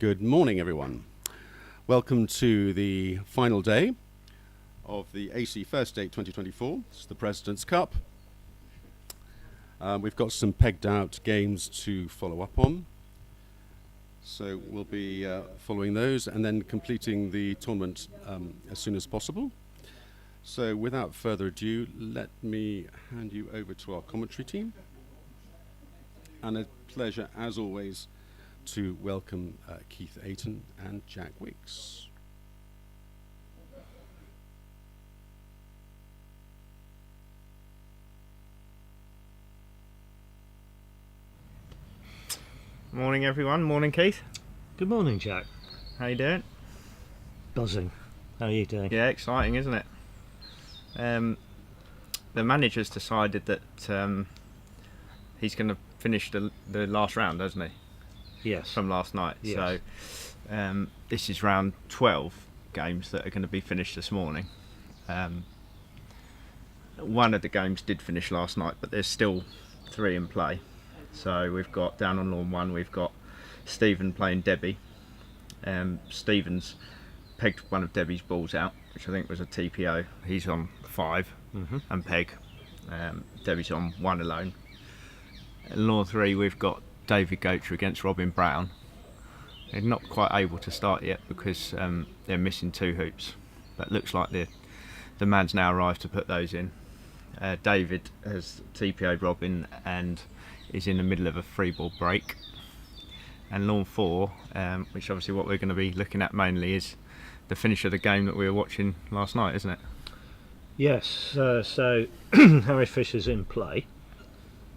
Good morning, everyone. Welcome to the final day of the AC First Date 2024. It's the President's Cup. We've got some pegged out games to follow up on. So we'll be following those and then completing the tournament as soon as possible. So without further ado, let me hand you over to our commentary team. And a pleasure, as always, to welcome Keith Ayton and Jack Wicks. Morning everyone, morning Keith. Good morning, Jack. How you doing? Buzzing. How are you doing? Yeah, exciting, isn't it? The manager's decided that he's going to finish the last round, hasn't he? Yes. From last night. Yes. So this is round 12 games that are going to be finished this morning. One of the games did finish last night, but there's still 3 in play. So we've got down on lawn 1, we've got Stephen playing Debbie. Stephen's pegged one of Debbie's balls out, which I think was a TPO. He's on 5 and peg. Debbie's on 1 alone. In lawn 3 we've got David Gocher against Robin Brown. They're not quite able to start yet because they're missing 2 hoops. But looks like the man's now arrived to put those in. David has TPO'd Robin and is in the middle of a 3-ball break. And lawn 4, which obviously what we're going to be looking at mainly, is the finish of the game that we were watching last night, isn't it? Yes, so Harry Fisher's in play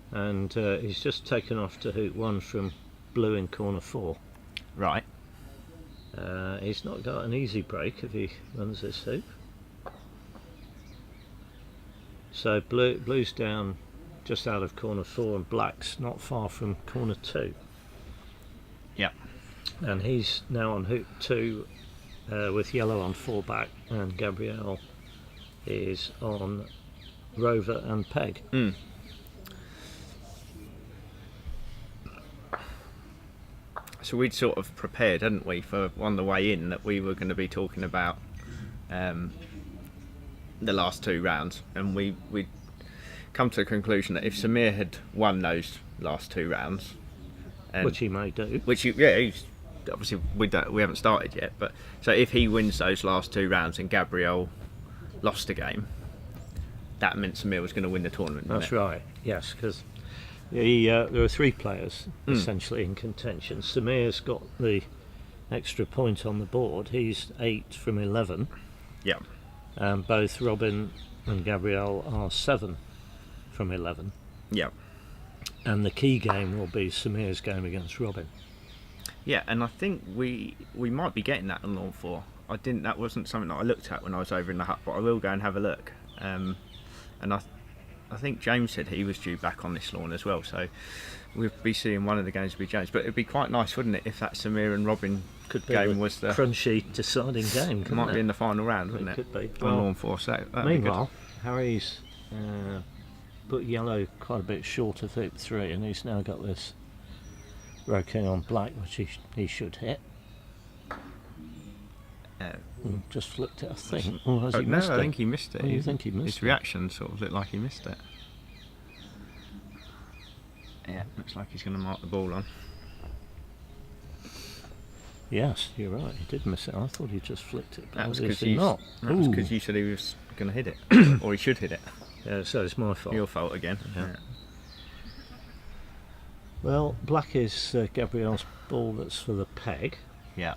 and he's just taken off to hoop 1 from blue in corner 4. Right. He's not got an easy break if he runs this hoop. So blue's down just out of corner 4 and black's not far from corner 2. Yep. And he's now on hoop 2 with yellow on 4 back, and Gabrielle is on rover and peg. So we'd sort of prepared, hadn't we, for on the way in that we were going to be talking about the last 2 rounds, and we'd come to the conclusion that if Samir had won those last 2 rounds, Which he may do. He's obviously we haven't started yet, but so if he wins those last 2 rounds and Gabrielle lost the game, that meant Samir was going to win the tournament. That's right. Yes, because there are 3 players essentially in contention. Samir's got the extra point on the board. He's 8 from 11. Yeah. And both Robin and Gabrielle are 7 from 11. Yeah. And the key game will be Samir's game against Robin. Yeah, and I think we might be getting that on lawn 4. That wasn't something that I looked at when I was over in the hut, but I will go and have a look. And I think James said he was due back on this lawn as well, so we'll be seeing one of the games with James. But it'd be quite nice, wouldn't it, if that Samir and Robin game was the crunchy deciding game. Might be in the final round, wouldn't it? Could be. On lawn 4. So meanwhile, Harry's put yellow quite a bit short of hoop 3, and he's now got this Croquet on black, which he should hit. Just flipped it, I think. Or has he missed it? I think he missed it. Oh, you think he missed it? His reaction sort of looked like he missed it. Yeah, looks like he's going to mark the ball on. Yes, you're right. He did miss it. I thought he just flicked it, but That was obviously not. That was because you said he was going to hit it, or he should hit it. Yeah, so it's my fault. Your fault again. Yeah. Well, black is Gabrielle's ball that's for the peg. Yeah.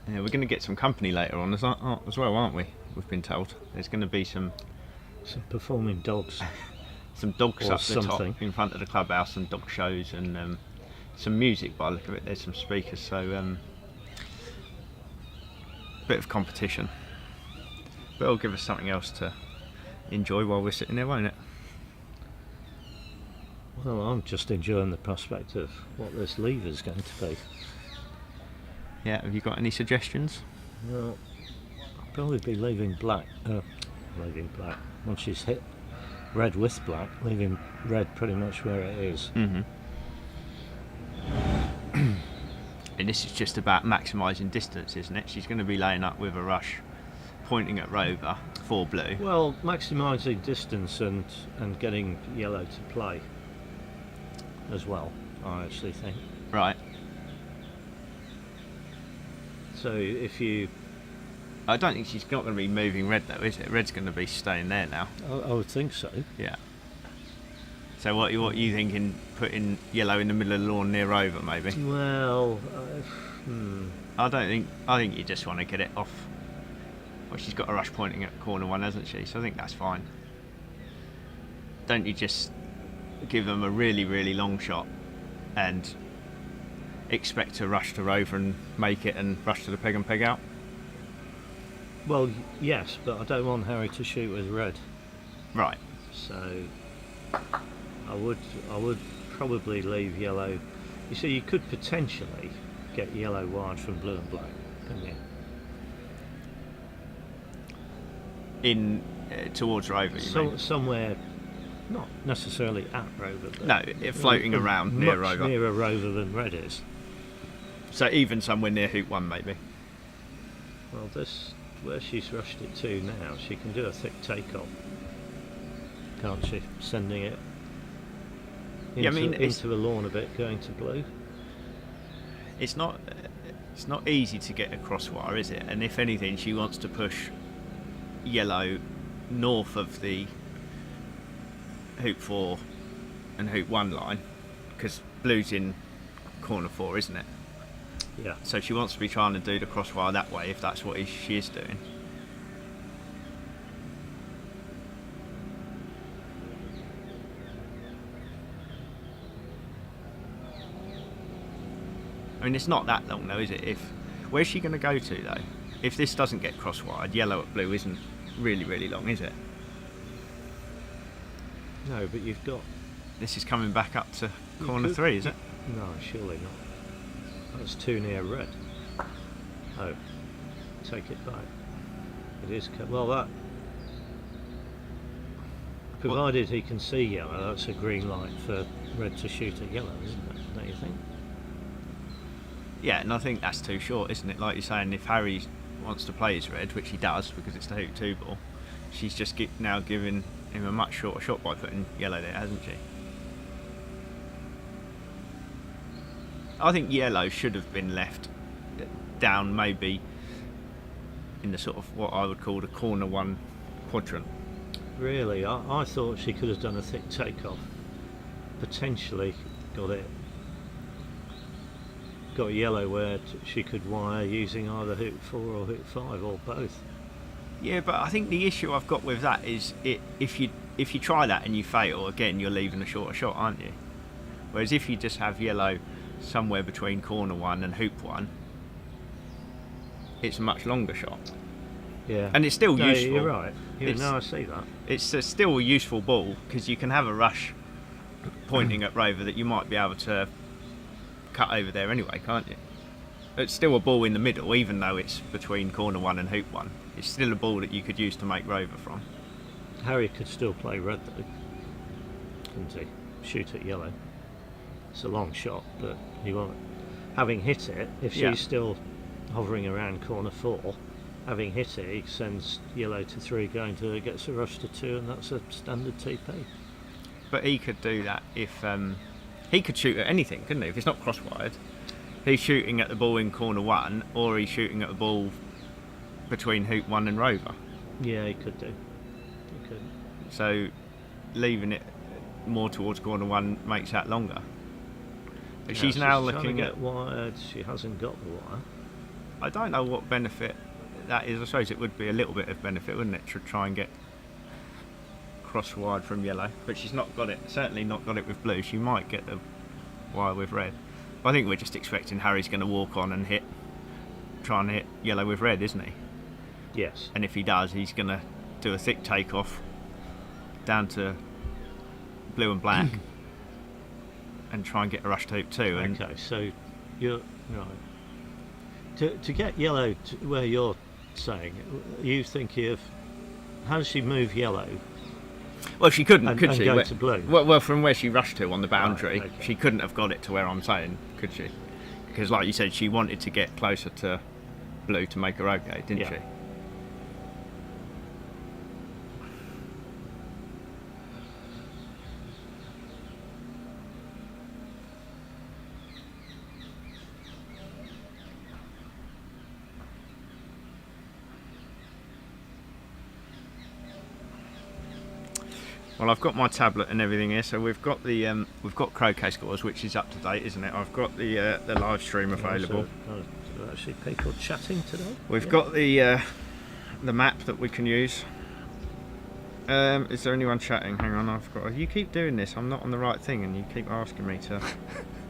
Yeah, we're going to get some company later on as well, aren't we? We've been told there's going to be some performing dogs, some dogs or up the something top in front of the clubhouse, and dog shows, and some music. By the look of it, there's some speakers, so bit of competition. But it'll give us something else to enjoy while we're sitting there, won't it? Well, I'm just enjoying the prospect of what this lever's going to be. Yeah, have you got any suggestions? Well, I'll probably be leaving black. Once she's hit red with black, leaving red pretty much where it is. Mm-hmm. And this is just about maximising distance, isn't it? She's going to be laying up with a rush, pointing at Rover for blue. Well, maximising distance and getting yellow to play as well, I actually think. Right. So if you... I don't think she's not going to be moving red though, is it? Red's going to be staying there now. I would think so. Yeah. So what you thinking? Putting yellow in the middle of the lawn near Rover, maybe? Well, I think you just want to get it off. Well, she's got a rush pointing at corner one, hasn't she? So I think that's fine. Don't you just give them a really, really long shot and expect to rush to Rover and make it and rush to the peg and peg out? well, yes, but I don't want Harry to shoot with red. Right. So I would probably leave yellow. You see, you could potentially get yellow wide from blue and black, couldn't you? In towards Rover, you mean? Somewhere, not necessarily at Rover, but No, floating around near much Rover. nearer Rover than red is. So even somewhere near Hoop 1, maybe. Well, this where she's rushed it to now, she can do a thick takeoff, can't she? Sending it into the lawn a bit, going to blue. It's not easy to get a crosswire, is it? And if anything, she wants to push yellow north of the Hoop 4 and Hoop 1 line, because blue's in corner 4, isn't it? Yeah. So she wants to be trying to do the crosswire that way, if that's what she is doing. I mean, it's not that long though, is it? Where's she going to go to though? If this doesn't get crosswired, yellow at blue isn't really, really long, is it? No, but you've got... This is coming back up to corner 3, is it? No, surely not. That's too near red. Oh, take it back. It is... Well, that... Provided he can see yellow, that's a green light for red to shoot at yellow, isn't it? Don't you think? Yeah, and I think that's too short, isn't it? Like you're saying, if Harry wants to play his red, which he does because it's the Hoop 2 ball, she's just now giving him a much shorter shot by putting yellow there, hasn't she? I think yellow should have been left down maybe in the sort of what I would call the corner 1 quadrant. Really? I thought she could have done a thick takeoff. Potentially got yellow where she could wire using either Hoop 4 or Hoop 5 or both. Yeah, but I think the issue I've got with that is if you try that and you fail, again you're leaving a shorter shot, aren't you? Whereas if you just have yellow somewhere between corner 1 and Hoop 1, it's a much longer shot. Yeah. And it's still useful. You're right. No, I see that. It's still a useful ball because you can have a rush pointing at Rover that you might be able to cut over there anyway, can't you? It's still a ball in the middle, even though it's between corner 1 and Hoop 1. It's still a ball that you could use to make Rover from. Harry could still play red though, couldn't he? Shoot at yellow. It's a long shot, but he won't. Having hit it, if she's still hovering around corner 4, having hit it, he sends yellow to 3, gets a rush to 2, and that's a standard TP. But he could do that if he could shoot at anything, couldn't he? If it's not crosswired, he's shooting at the ball in corner 1, or he's shooting at the ball between Hoop 1 and Rover. Yeah, he could do. He could. So leaving it more towards corner 1 makes that longer. But she's now looking at wired. She hasn't got the wire. I don't know what benefit that is. I suppose it would be a little bit of benefit, wouldn't it, to try and get cross-wired from yellow. But she's not got it. Certainly not got it with blue. She might get the wire with red. But I think we're just expecting Harry's going to walk on and try and hit yellow with red, isn't he? Yes. And if he does, he's going to do a thick takeoff down to blue and black and try and get a rush to Hoop 2. Okay, so you're right. To get yellow to where you're saying, you thinking of how does she move yellow? Well, she couldn't, could and she? go to blue. Well, from where she rushed to on the boundary, Right, okay. she couldn't have got it to where I'm saying, could she? Because, like you said, she wanted to get closer to blue to make her okay, didn't Yeah. she? Well, I've got my tablet and everything here, so we've got the we've got Croquet Scores, which is up to date, isn't it? I've got the live stream available. So actually, people chatting today. We've got the map that we can use. Is there anyone chatting? Hang on, I've got. You keep doing this. I'm not on the right thing, and you keep asking me to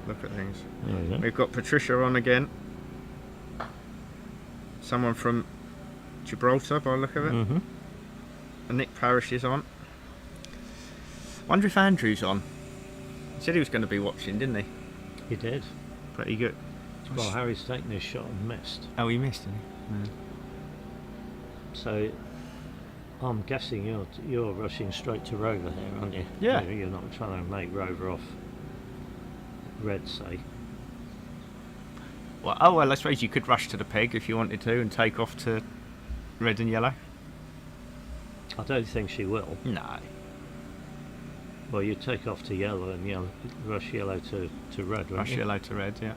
look at things. There we go. We've got Patricia on again. Someone from Gibraltar, by the look of it. Mm-hmm. And Nick Parrish is on. Wonder if Andrew's on. He said he was going to be watching, didn't he? He did. Pretty good. Well, Harry's taken his shot and missed. Oh, he missed, didn't he? So I'm guessing you're rushing straight to Rover here, aren't you? Yeah. You're not trying to make Rover off red, say. Well, oh well, I suppose you could rush to the peg if you wanted to and take off to red and yellow. I don't think she will. No. Well, you take off to yellow and rush yellow to red, won't Rush you? yellow to red, yeah.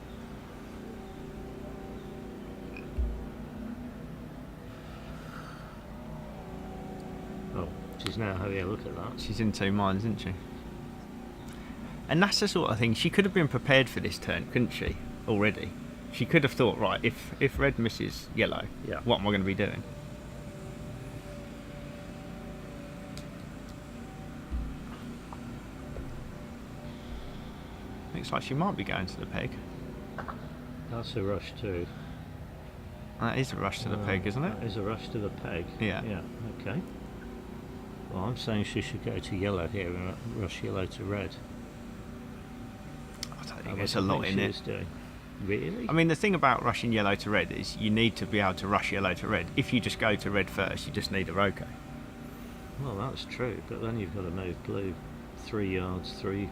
Oh, she's now having a look at that. She's in two minds, isn't she? And that's the sort of thing, she could have been prepared for this turn, couldn't she? Already. She could have thought, right, if red misses yellow, Yeah. what am I going to be doing? Looks like she might be going to the peg. That's a rush too. That is a rush to the peg, isn't it? That is a rush to the peg. Yeah. Yeah, okay. Well, I'm saying she should go to yellow here and rush yellow to red. I don't think That's there's what a I lot think in she it. is doing. Really? I mean, the thing about rushing yellow to red is you need to be able to rush yellow to red. If you just go to red first, you just need a roquet. Well, that's true, but then you've got to move blue 3 yards, three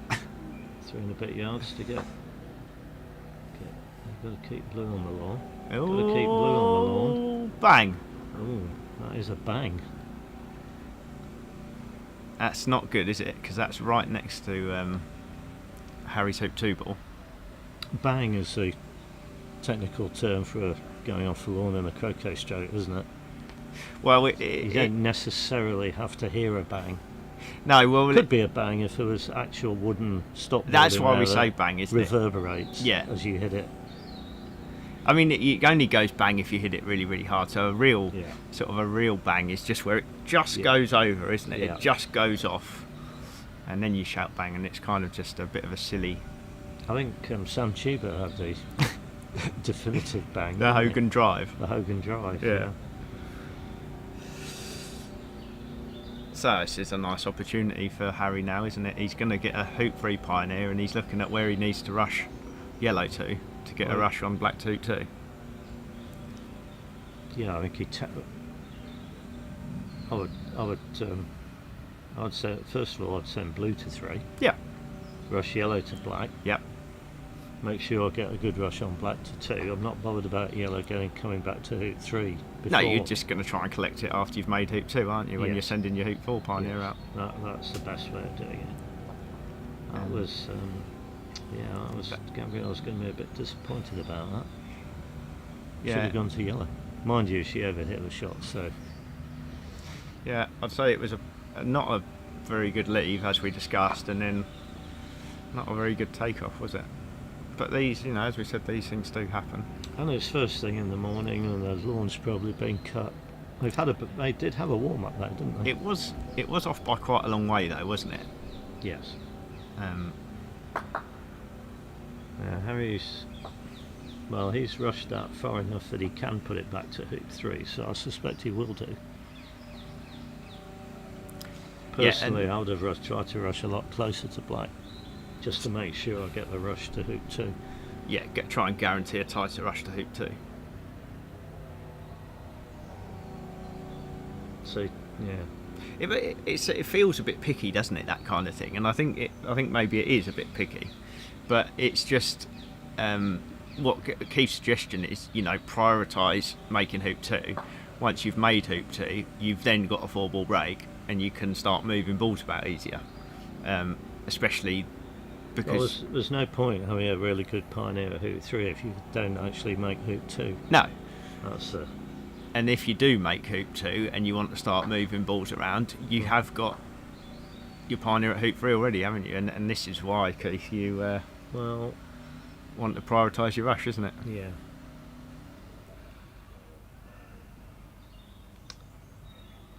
and a bit yards to get. You've got to keep blue on the lawn. Got to keep blue on the lawn. Bang! Oh, that is a bang. That's not good, is it? Because that's right next to Harry's Hoop 2 ball. Bang is the technical term for going off the lawn in a croquet stroke, isn't it? Well, You don't necessarily have to hear a bang. no, well, Could be a bang if there was actual wooden stop. that's board in why we there say that bang, isn't it? reverberates Yeah. as you hit it. I mean, it only goes bang if you hit it really, really hard. So a real, Yeah. sort of a real bang is just where it just Yeah. goes over, isn't it? Yeah. It just goes off, and then you shout bang, and it's kind of just a bit of a silly. I think Sam Chuba had the definitive bang. The didn't he? Hogan Drive. The Hogan Drive. Yeah. So this is a nice opportunity for Harry now, isn't it? He's going to get a hoop free pioneer, and he's looking at where he needs to rush yellow to get a Right. rush on black 2-2. Yeah, I think I'd say first of all I'd send blue to 3, Yeah. rush yellow to black. Yep. Make sure I get a good rush on black to 2. I'm not bothered about yellow coming back to hoop 3. No, before. you're just going to try and collect it after you've made hoop 2, aren't you? When Yes. you're sending your hoop 4 pioneer Yes. out. That's the best way of doing it. I was going to be a bit disappointed about that. Should Yeah. have gone to yellow. Mind you, she overhit the shot, so Yeah, I'd say it was not a very good leave, as we discussed, and then not a very good takeoff, was it? But these, as we said, these things do happen. and it's first thing in the morning, and the lawn's probably been cut. They did have a warm up there, didn't they? It was off by quite a long way, though, wasn't it? Yes. Um, Harry's. Well, he's rushed that far enough that he can put it back to hoop 3, so I suspect he will do. Personally, I would have tried to rush a lot closer to black, just to make sure I get the rush to hoop 2. yeah, try and guarantee a tighter rush to hoop 2. So yeah. It feels a bit picky, doesn't it? That kind of thing, and I think maybe it is a bit picky, but it's just what Keith's suggestion is. Prioritise making hoop 2. Once you've made hoop 2, you've then got a 4-ball break, and you can start moving balls about easier. Especially because there's no point having a really good pioneer at hoop 3 if you don't actually make hoop 2. No, that's and if you do make hoop 2 and you want to start moving balls around, you have got your pioneer at hoop 3 already, haven't you? And this is why, Keith, you want to prioritise your rush, isn't it? Yeah.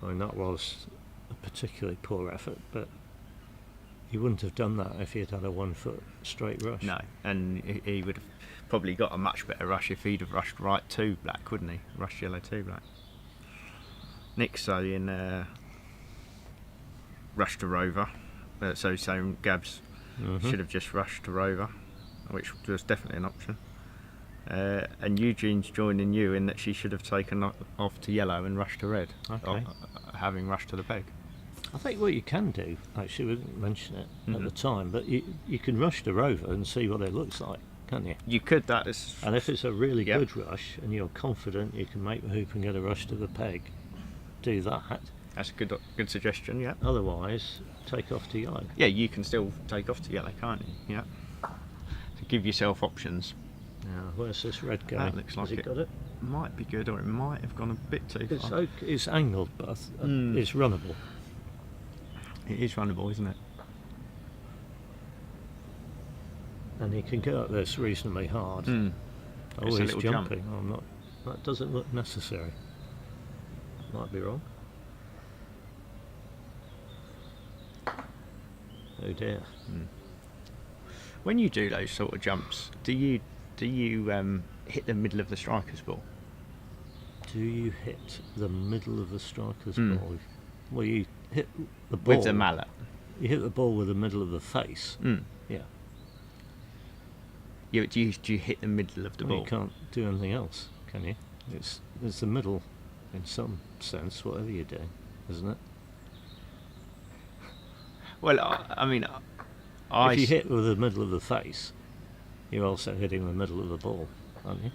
I mean, that was a particularly poor effort, but he wouldn't have done that if he had had a 1 foot straight rush. No, and he would have probably got a much better rush if he'd have rushed right to black, wouldn't he? Rushed yellow to black. Nick's saying rush to rover, so Gabs should have just rushed to rover, which was definitely an option. And Eugene's joining you in that she should have taken off to yellow and rushed to red, having rushed to the peg. I think what you can do, actually, we didn't mention it at the time, but you can rush to rover and see what it looks like, can't you? You could, that is. And if it's a really good rush and you're confident you can make the hoop and get a rush to the peg, do that. That's a good suggestion, yeah. Otherwise, take off to yellow. Yeah, you can still take off to yellow, can't you? Yeah. To give yourself options. Now, where's this red going? That looks like Has it got it? Might be good, or it might have gone a bit too far. It's angled, but it's runnable. It is runnable, isn't it? And you can get up this reasonably hard. Oh, he's jumping. I'm not. That doesn't look necessary. Might be wrong. Oh dear. When you do those sort of jumps, do you hit the middle of the striker's ball? Do you hit the middle of the striker's ball? Well, you hit the ball with the mallet. You hit the ball with the middle of the face. Yeah. Yeah, do you hit the middle of the ball? You can't do anything else, can you? It's the middle, in some sense, whatever you do, isn't it? Well, I mean, if you hit with the middle of the face, you're also hitting the middle of the ball, aren't you?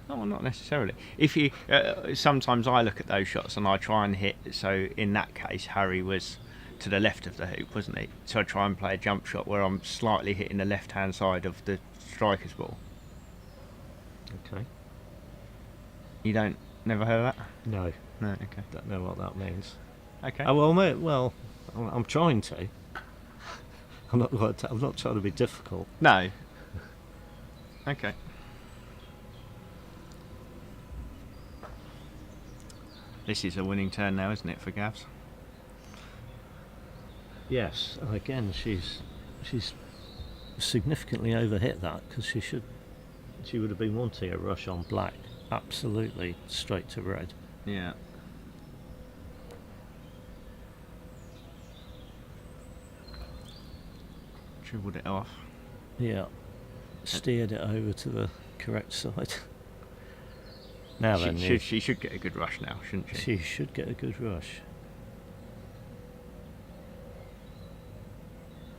No, not necessarily. If you sometimes I look at those shots and I try and hit. So in that case, Harry was to the left of the hoop, wasn't he? So I try and play a jump shot where I'm slightly hitting the left-hand side of the striker's ball. Okay. You never heard of that? No. No. Okay. Don't know what that means. Okay. Oh well, mate. Well, I'm trying to. I'm not trying to be difficult. No. Okay. This is a winning turn now, isn't it, for Gavs? Yes. And again, she's significantly overhit that because she would have been wanting a rush on black, absolutely straight to red. Yeah. Dribbled it off. Yeah. Steered it over to the correct side. Now she should get a good rush now, shouldn't she? She should get a good rush.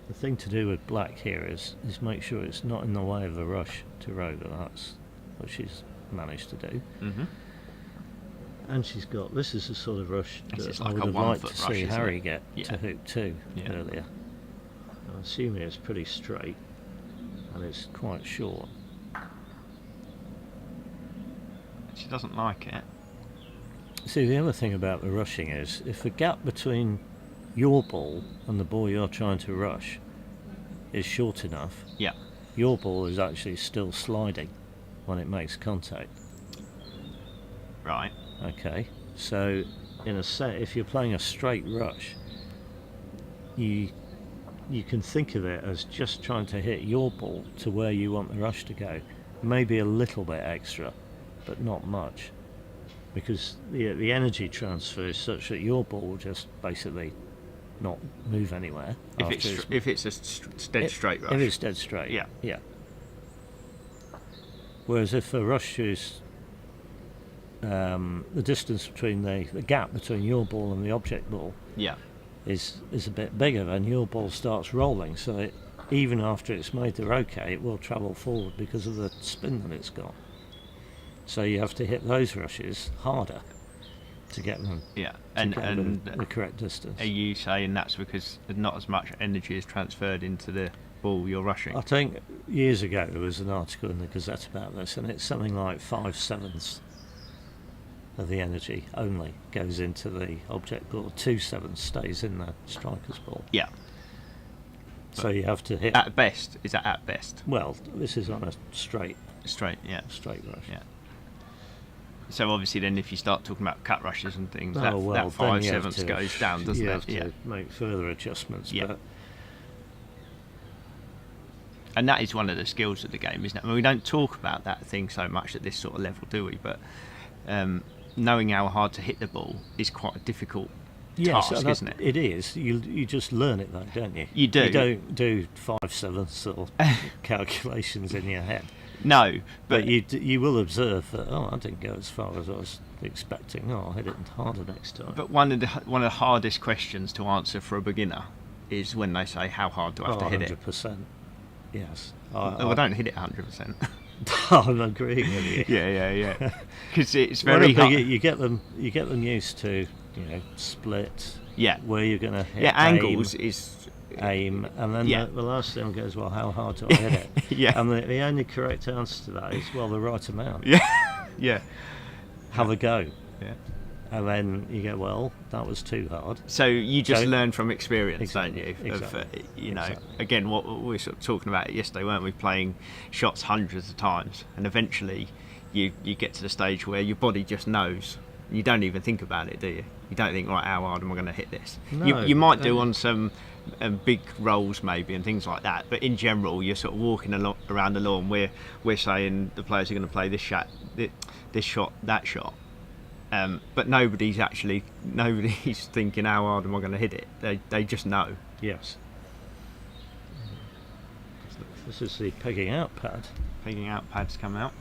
The thing to do with black here is make sure it's not in the way of the rush to rover. That's what she's managed to do. And she's got, this is the sort of rush that I would have liked to see Harry get to hoop 2 earlier. I'm assuming it's pretty straight and it's quite short. She doesn't like it. See, the other thing about the rushing is if the gap between your ball and the ball you're trying to rush is short enough, your ball is actually still sliding when it makes contact. Right. Okay, so in a set, if you're playing a straight rush, you can think of it as just trying to hit your ball to where you want the rush to go, maybe a little bit extra, but not much, because the energy transfer is such that your ball will just basically not move anywhere. If it's a dead straight rush. If it's dead straight, yeah. Whereas if a rush is the distance between the gap between your ball and the object ball Yeah. is a bit bigger, and your ball starts rolling, so that even after it's made the roquet, it will travel forward because of the spin that it's got. So you have to hit those rushes harder to get them and the correct distance. Are you saying that's because not as much energy is transferred into the ball you're rushing? I think years ago there was an article in the Gazette about this, and it's something like 5/7 of the energy only goes into the object ball. 2/7 stays in the striker's ball. Yeah. So you have to hit. At best, is that at best? Well, this is on a straight Straight rush. Yeah. So obviously, then if you start talking about cut rushes and things, that then 5/7 you goes down, doesn't you it? have to make further adjustments. Yeah. But And that is one of the skills of the game, isn't it? I mean, we don't talk about that thing so much at this sort of level, do we? But knowing how hard to hit the ball is quite a difficult task, isn't it? It is. You just learn it though, don't you? You do. You don't do 5/7 sort of calculations in your head. No, But you will observe that. Oh, I didn't go as far as I was expecting. Oh, I'll hit it harder next time. But one of the hardest questions to answer for a beginner is when they say, "How hard do I have to hit it?" 100%. Yes. I don't hit it 100%. I'm agreeing with you. yeah. Because it's very hard. You get them used to, split. Yeah. Where you're going to hit. Yeah, angles is aim, and then Yeah. the last thing goes, well, how hard do I hit it? Yeah. And the only correct answer to that is, well, the right amount. Yeah. Have a go. Yeah. And then you go, well, that was too hard. So you just So- learn from experience, Exactly, don't you? exactly, Of, again, what we were sort of talking about yesterday, weren't we? Playing shots hundreds of times, and eventually you get to the stage where your body just knows. You don't even think about it, do you? You don't think, right, how hard am I going to hit this? No, you might do on some big rolls maybe and things like that, but in general, you're sort of walking around the lawn. We're saying the players are going to play this shot, that shot. But nobody's thinking, how hard am I going to hit it? They just know. Yes. This is the pegging out pad. Pegging out pads come out.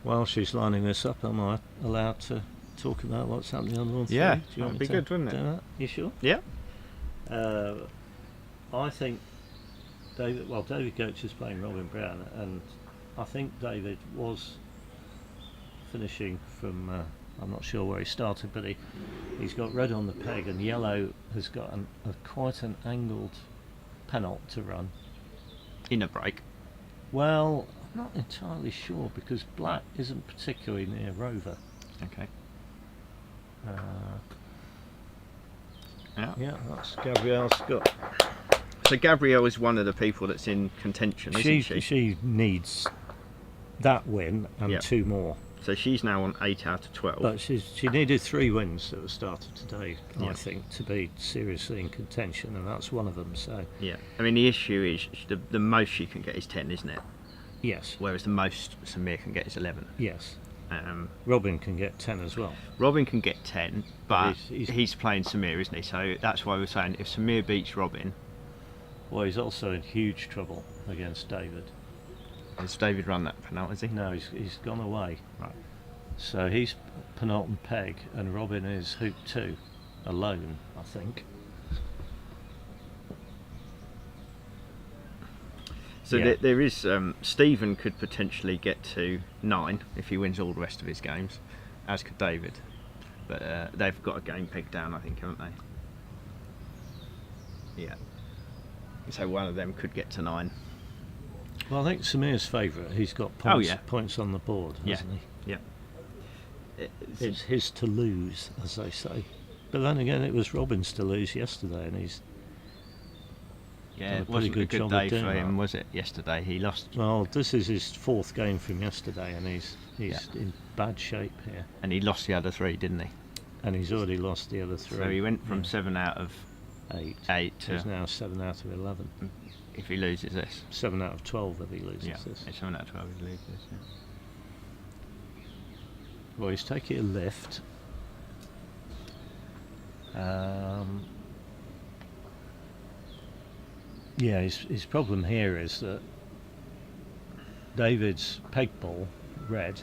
While she's lining this up, am I allowed to talk about what's happening on lawn 3? Yeah, Do you want that'd me be to good, wouldn't it? do that? You sure? Yeah. I think David Goach is playing Robin Brown, and I think David was finishing from, I'm not sure where he started, but he's got red on the peg, and yellow has got quite an angled penalt to run. In a break. Well, I'm not entirely sure, because black isn't particularly near Rover. Okay. Yeah, that's Gabrielle Scott. So Gabrielle is one of the people that's in contention, isn't she? She needs that win and 2 more. So she's now on 8 out of 12. But she needed 3 wins at the start of today, Yeah. I think, to be seriously in contention, and that's one of them. So Yeah. I mean, the issue is the most she can get is 10, isn't it? yes, Whereas the most Samir can get is 11. yes. Robin can get 10 as well. Robin can get 10, but He's- he's playing Samir, isn't he? So that's why we're saying if Samir beats Robin, Well, he's also in huge trouble against David. has David run that penalty, has he? No, he's gone away. Right. So he's penultimate peg, and Robin is hoop 2, alone, I think. So Yeah. there is Stephen could potentially get to 9 if he wins all the rest of his games, as could David. But they've got a game pegged down, I think, haven't they? Yeah. So one of them could get to 9. Well, I think Samir's favourite. He's got points on the board, hasn't he? Yeah. It's his to lose, as they say. But then again, it was Robin's to lose yesterday, and he's Yeah, done a it pretty wasn't a good good job day of for doing him, that. was it? Yesterday he lost, Well, this is his 4th game from yesterday, and he's Yeah. in bad shape here, and he lost the other 3, didn't he? and he's already lost the other 3. So he went from 7 out of 8. 8 He's to, now 7 out of 11. if he loses this. 7 out of 12 if he loses Yeah, this. it's 7 out of 12 if he loses this. Well, he's taking a lift. Yeah, his problem here is that David's peg ball, red,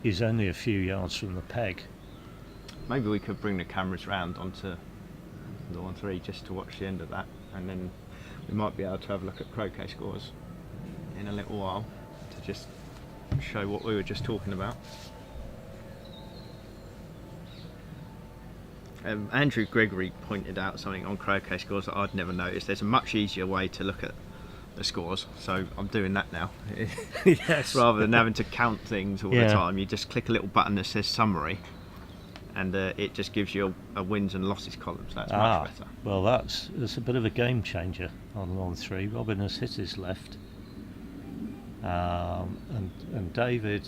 is only a few yards from the peg. Maybe we could bring the cameras round onto lawn 3 just to watch the end of that, and then we might be able to have a look at croquet scores in a little while to just show what we were just talking about. Andrew Gregory pointed out something on croquet scores that I'd never noticed. There's a much easier way to look at the scores, so I'm doing that now. Yes. Rather than having to count things all the time, you just click a little button that says summary, and it just gives you a wins and losses column, so that's much better. Well, that's a bit of a game changer on lawn 3. Robin has hit his left, and David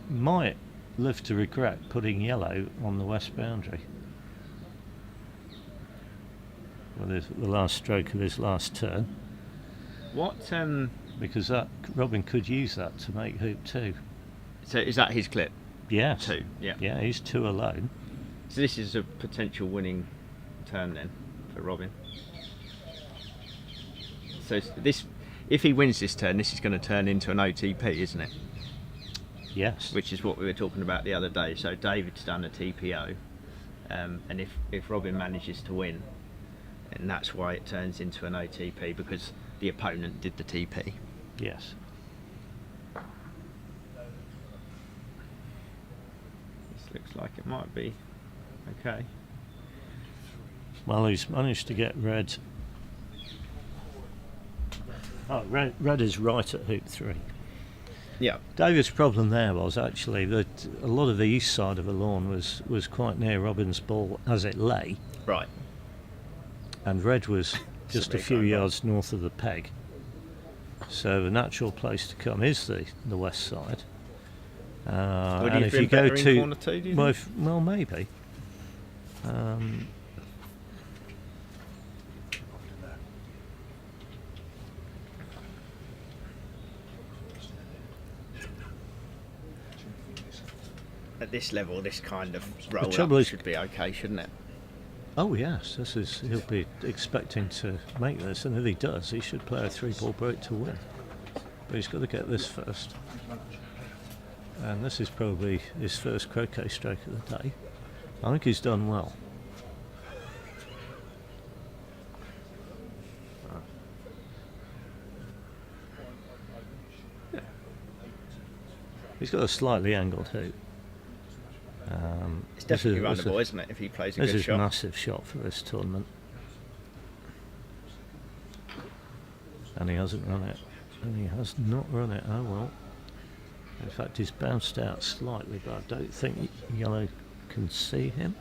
might live to regret putting yellow on the west boundary. Well, the last stroke of his last turn. What? Because Robin could use that to make hoop 2. So is that his clip? Yes. 2. Yeah. Yeah, he's 2 alone. So this is a potential winning turn then for Robin. So this, if he wins this turn, this is going to turn into an OTP, isn't it? Yes. Which is what we were talking about the other day. So David's done a TPO, and if Robin manages to win, and that's why it turns into an OTP, because the opponent did the TP. Yes. This looks like it might be okay. Well, he's managed to get red. Oh, red is right at hoop 3. Yeah. David's problem there was actually that a lot of the east side of the lawn was quite near Robin's ball as it lay. Right. And red was just a few yards north of the peg. So the natural place to come is the west side. And if you go to corner 2, do you think? well, maybe. At this level, this kind of roll trouble up is- should be okay, shouldn't it? Oh yes, he'll be expecting to make this, and if he does, he should play a 3-ball break to win. But he's got to get this first. And this is probably his first croquet stroke of the day. I think he's done well. He's got a slightly angled hoop. It's definitely runnable, isn't it, if he plays a good shot? This is a massive shot for this tournament. And he hasn't run it. And he has not run it. Oh well. In fact, he's bounced out slightly, but I don't think yellow can see him.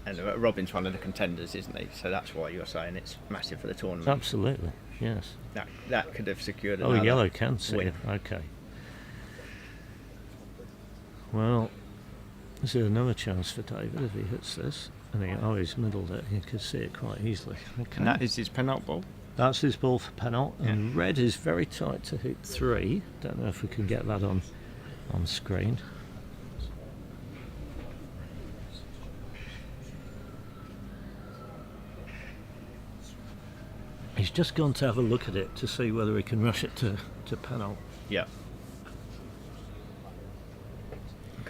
And Robin's one of the contenders, isn't he? So that's why you're saying it's massive for the tournament. Absolutely, yes. That could have secured Oh, another yellow can see win. him. Okay. Well, is there another chance for David if he hits this? He's middled it. He could see it quite easily. Okay. And that is his penalty ball. That's his ball for penalty. And red is very tight to hoop 3. Don't know if we can get that on screen. He's just gone to have a look at it to see whether he can rush it to penalty. Yeah.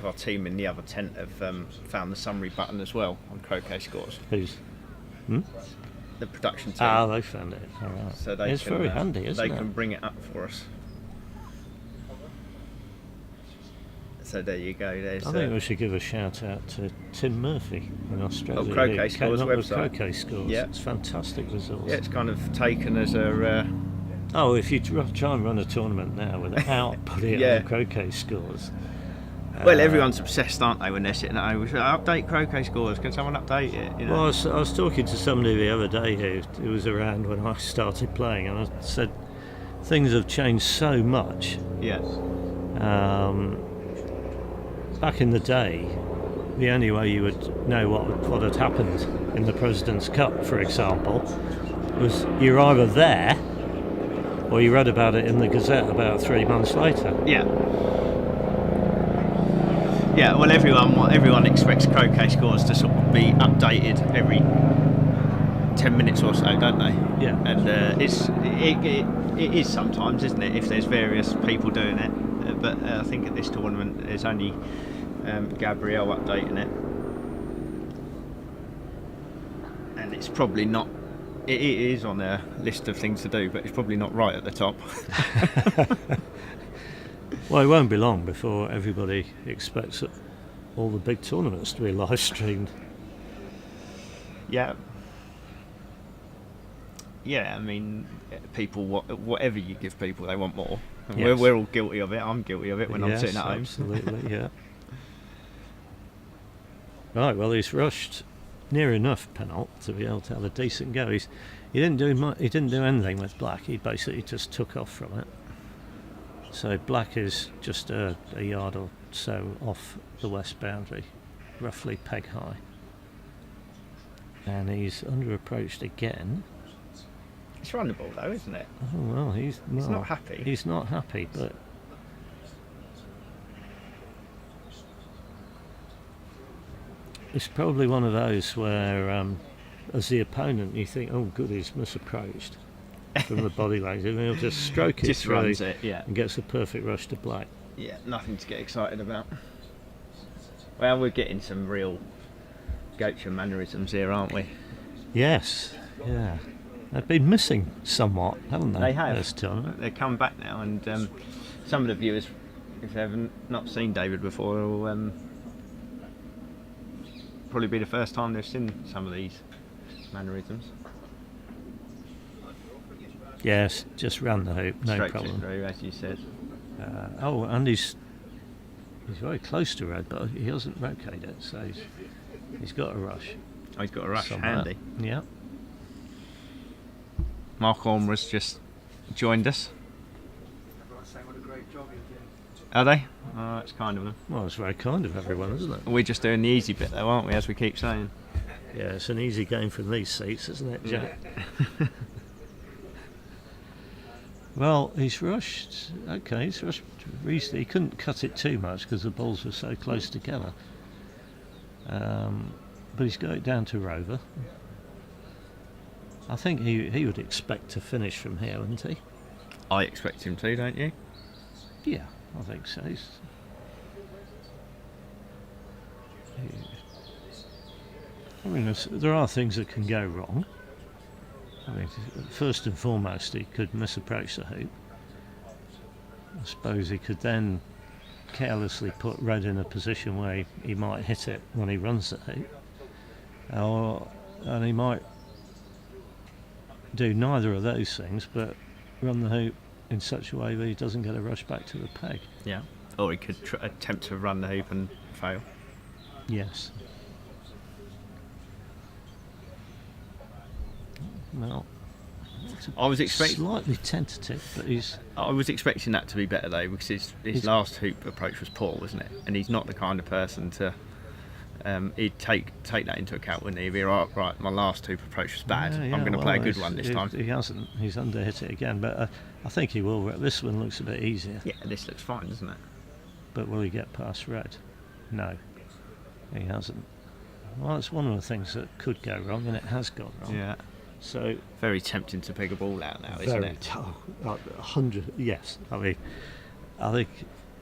Our team in the other tent have found the summary button as well on croquet scores. Who's? The production team. Ah, they found it. All right. So it's very handy, isn't it? They can bring it up for us. So there you go. There's. I think we should give a shout out to Tim Murphy in Australia. Croquet who came Scores up with website. Croquet Scores. Yeah. It's a fantastic resource. Yeah, it's kind of taken as a. Oh, if you try and run a tournament now without putting it on Croquet Scores. Well, everyone's obsessed, aren't they, when they're sitting at home? Update croquet scores. Can someone update it? You know? Well, I was talking to somebody the other day who was around when I started playing, and I said things have changed so much. Yes. Back in the day, the only way you would know what had happened in the President's Cup, for example, was you're either there Well, you read about it in the Gazette about 3 months later. Yeah. Yeah, well, everyone expects croquet scores to sort of be updated every 10 minutes or so, don't they? Yeah. And it is sometimes, isn't it, if there's various people doing it. But I think at this tournament there's only Gabrielle updating it. And it's probably not... It is on their list of things to do, but it's probably not right at the top. Well, it won't be long before everybody expects all the big tournaments to be live streamed. Yeah. Yeah, I mean, people, whatever you give people, they want more. And Yes. we're all guilty of it. I'm guilty of it when I'm Yes, sitting at home. absolutely, yeah. Right, well, he's rushed near enough Penalt to be able to have a decent go. He didn't do anything with black. He basically just took off from it. So black is just a yard or so off the west boundary, roughly peg high. And he's under approached again. It's runnable though, isn't it? Oh well, he's not happy. He's not happy, but it's probably one of those where, as the opponent, you think, "Oh, good, he's misapproached." From the body language, and he'll just stroke it Just through runs it, yeah. and gets a perfect rush to black. Yeah, nothing to get excited about. Well, we're getting some real Gaucho mannerisms here, aren't we? Yes, yeah. They've been missing somewhat, haven't they? They have. This tournament. They've come back now, and some of the viewers, if they haven't not seen David before, will probably be the first time they've seen some of these mannerisms. Yes, just round the hoop, no Straight problem. through, as you said. And he's very close to red, but he hasn't rotated it, so he's got a rush. Oh, he's got a rush, somewhere. handy. Yeah. Mark Ormera's just joined us. Are they? Oh, that's kind of them. Well, it's very kind of everyone, isn't it? We're just doing the easy bit though, aren't we, as we keep saying? Yeah, it's an easy game from these seats, isn't it, Jack? Well, he's rushed. Okay, he's rushed recently. He couldn't cut it too much because the balls were so close together. But he's got it down to Rover. I think he would expect to finish from here, wouldn't he? I expect him to, don't you? Yeah, I think so. I mean, there are things that can go wrong. I mean, first and foremost, he could misapproach the hoop. I suppose he could then carelessly put red in a position where he might hit it when he runs the hoop. And he might do neither of those things, but run the hoop in such a way that he doesn't get a rush back to the peg. Yeah. Or he could attempt to run the hoop and fail. Yes. Well, I was expecting slightly tentative, but I was expecting that to be better though, because his last hoop approach was poor, wasn't it? And he's not the kind of person to he'd take that into account, wouldn't he? He'd be right, my last hoop approach was bad. Yeah, I'm going to well, play a good one this time. He hasn't. He's underhit it again, but I think he will. This one looks a bit easier. Yeah, this looks fine, doesn't it? But will he get past red? No, he hasn't. Well, it's one of the things that could go wrong, and it has gone wrong. Yeah. So very tempting to pick a ball out now, isn't it? 100. Yes, I mean, I think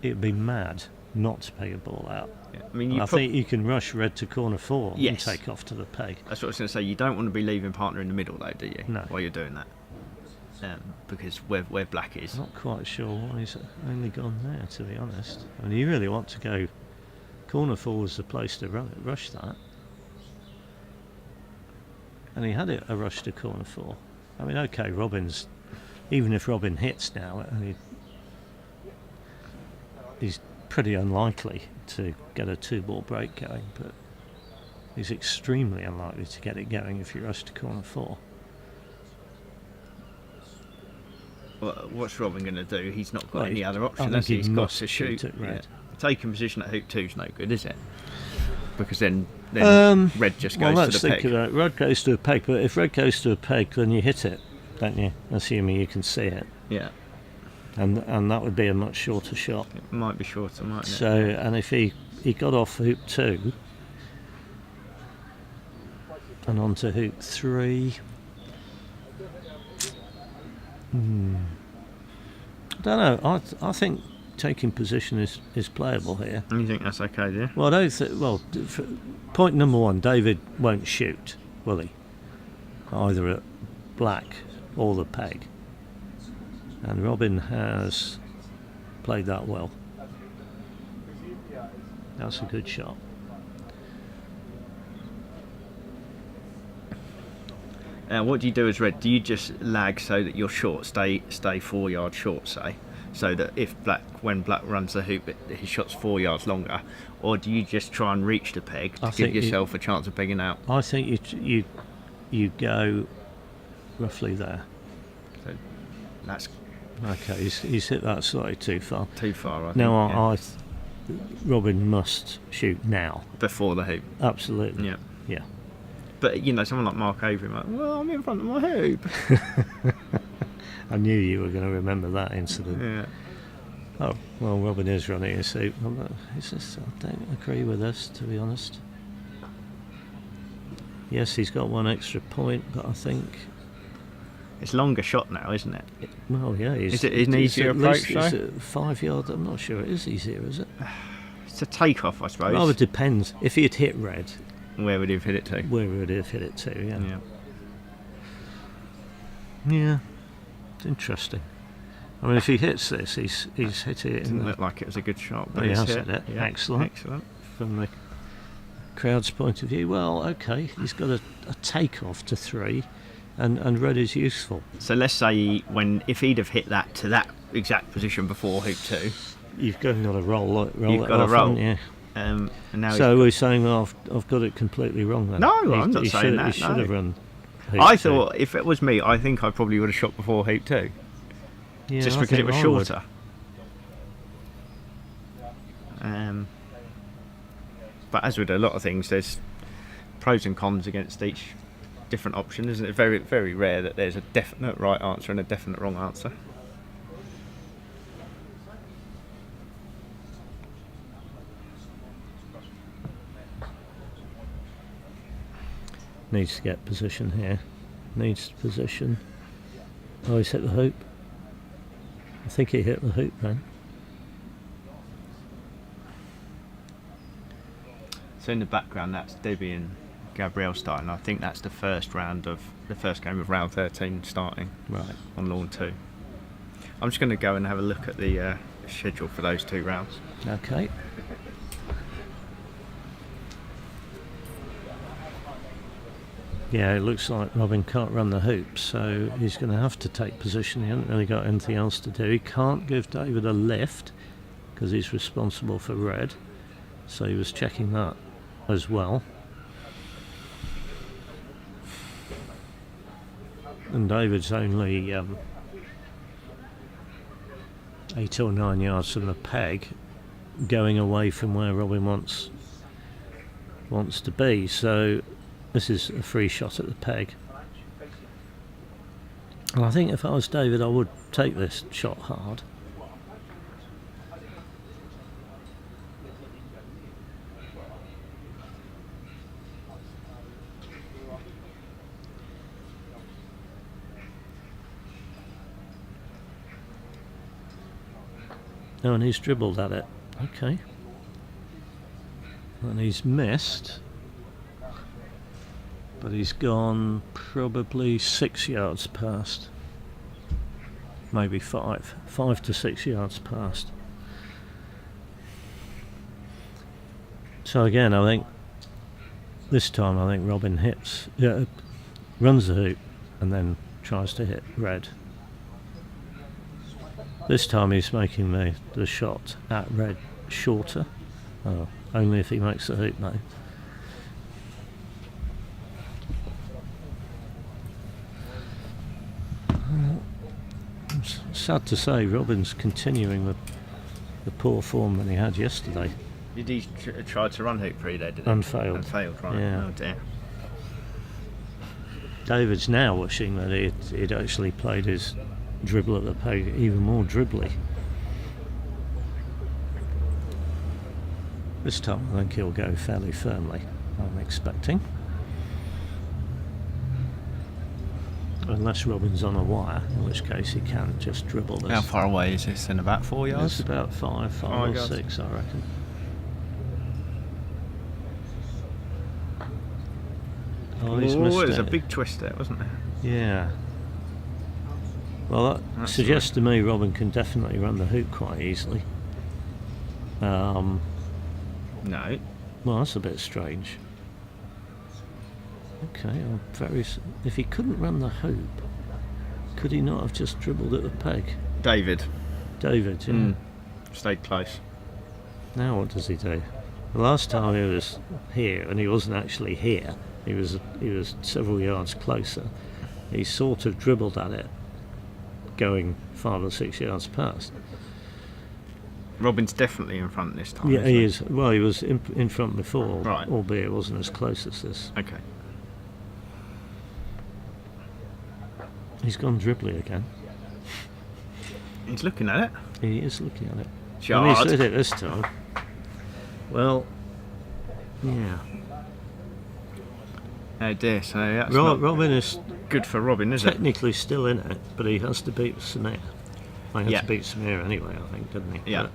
it'd be mad not to peg a ball out. Yeah. I mean, I think you can rush red to corner 4 and Yes. take off to the peg. That's what I was going to say. You don't want to be leaving partner in the middle, though, do you? No. While you're doing that, because where black is. Not quite sure why he's only gone there, to be honest. I mean, you really want to go corner 4 was the place to rush that. And he had a rush to corner 4. I mean, okay, even if Robin hits now, he's pretty unlikely to get a 2-ball break going, but he's extremely unlikely to get it going if you rush to corner 4. Well, what's Robin going to do? He's not got any other I option. think He's he got must to shoot. at red. Yeah. Taking position at hoop 2's no good, is it? Because then red just goes let's to the think peg. about it. Red goes to a peg, but if red goes to a peg, then you hit it, don't you? Assuming you can see it. Yeah. And that would be a much shorter shot. It might be shorter, mightn't it? So, and if he got off hoop 2 and onto hoop 3, I don't know. I think taking position is playable here. You think that's okay, do you? Well, point number 1, David won't shoot, will he? Either at black or the peg. And Robin has played that well. That's a good shot. What do you do as red? Do you just lag so that your short stay 4 yards short, say? So that if when black runs the hoop, his shot's 4 yards longer? Or do you just try and reach the peg to give yourself a chance of pegging out? I think you go roughly there. So that's... Okay, he's hit that slightly too far. Too far, I think. Now, Robin must shoot now. Before the hoop. Absolutely. Yeah. Yeah. But, someone like Mark Avery might, well, I'm in front of my hoop. I knew you were going to remember that incident. Yeah. Oh, well, Robin is running his hoop. I don't agree with this, to be honest. Yes, he's got 1 extra point, but I think... It's longer shot now, isn't it? Well, yeah. Is it an easier approach, though? Is it 5 yards? I'm not sure it is easier, is it? It's a take-off, I suppose. Well, it depends. If he had hit red... Where would he have hit it to? Where would he have hit it to, yeah. Yeah. Yeah. It's interesting. I mean, if he hits this, he's hit it. It didn't look like it was a good shot, but he it's has hit. hit it. Yeah. Excellent. From the crowd's point of view, well, okay, he's got a take-off to 3, and red is useful. So let's say if he'd have hit that to that exact position before hoop 2, you've got to roll you've it got to off, roll. haven't you? And now So we're saying, well, I've got it completely wrong then. No, I'm not saying that. He should have run. I thought if it was me, I think I probably would have shot before hoop 2, just because it was shorter. But as with a lot of things, there's pros and cons against each different option, isn't it? Very, very rare that there's a definite right answer and a definite wrong answer. Needs to get position here. Needs position. Oh, he's hit the hoop. I think he hit the hoop then. So in the background, that's Debbie and Gabrielle starting. I think that's the first game of round 13 starting. Right. On lawn 2. I'm just going to go and have a look at the schedule for those 2 rounds. Okay. Yeah, it looks like Robin can't run the hoop, so he's going to have to take position. He hasn't really got anything else to do. He can't give David a lift because he's responsible for red, so he was checking that as well. And David's only 8 or 9 yards from the peg, going away from where Robin wants to be, so this is a free shot at the peg. And I think if I was David, I would take this shot hard. Oh, and he's dribbled at it. Okay. And he's missed. But he's gone probably 6 yards past. Maybe 5 to 6 yards past. So again, I think this time Robin runs the hoop and then tries to hit red. This time he's making the shot at red shorter. Oh, only if he makes the hoop though. Sad to say, Robin's continuing the poor form that he had yesterday. Did he try to run hoop 3 there, did he? And failed. And failed, right. Yeah. Oh dear. David's now wishing that he'd actually played his dribble at the peg even more dribbly. This time I think he'll go fairly firmly, I'm expecting. Unless Robin's on a wire, in which case he can just dribble this. How far away is this then? About 4 yards? It's about five or yards. 6, I reckon. Oh, he's missed there's it. a big twist there, wasn't there? Yeah. Well, that That's suggests to me Robin can definitely run the hoop quite easily. No. Well, that's a bit strange. Okay, I'm if he couldn't run the hoop, could he not have just dribbled at the peg? David. David, yeah. Stayed close. Now what does he do? The last time he was here, and he wasn't actually here, he was several yards closer. He sort of dribbled at it, going 5 or 6 yards past. Robin's definitely in front this time. Yeah, he is. Well, he was in front before, right. Albeit it wasn't as close as this. Okay. He's gone dribbly again. He's looking at it. He is looking at it. Shard. And he's hit it this time. Well, yeah. Oh dear, so that's not Robin is good for Robin, is it? technically still in it, but he has to beat Samir. Well, he has Yeah. to beat Samir anyway, I think, doesn't he? Yeah. But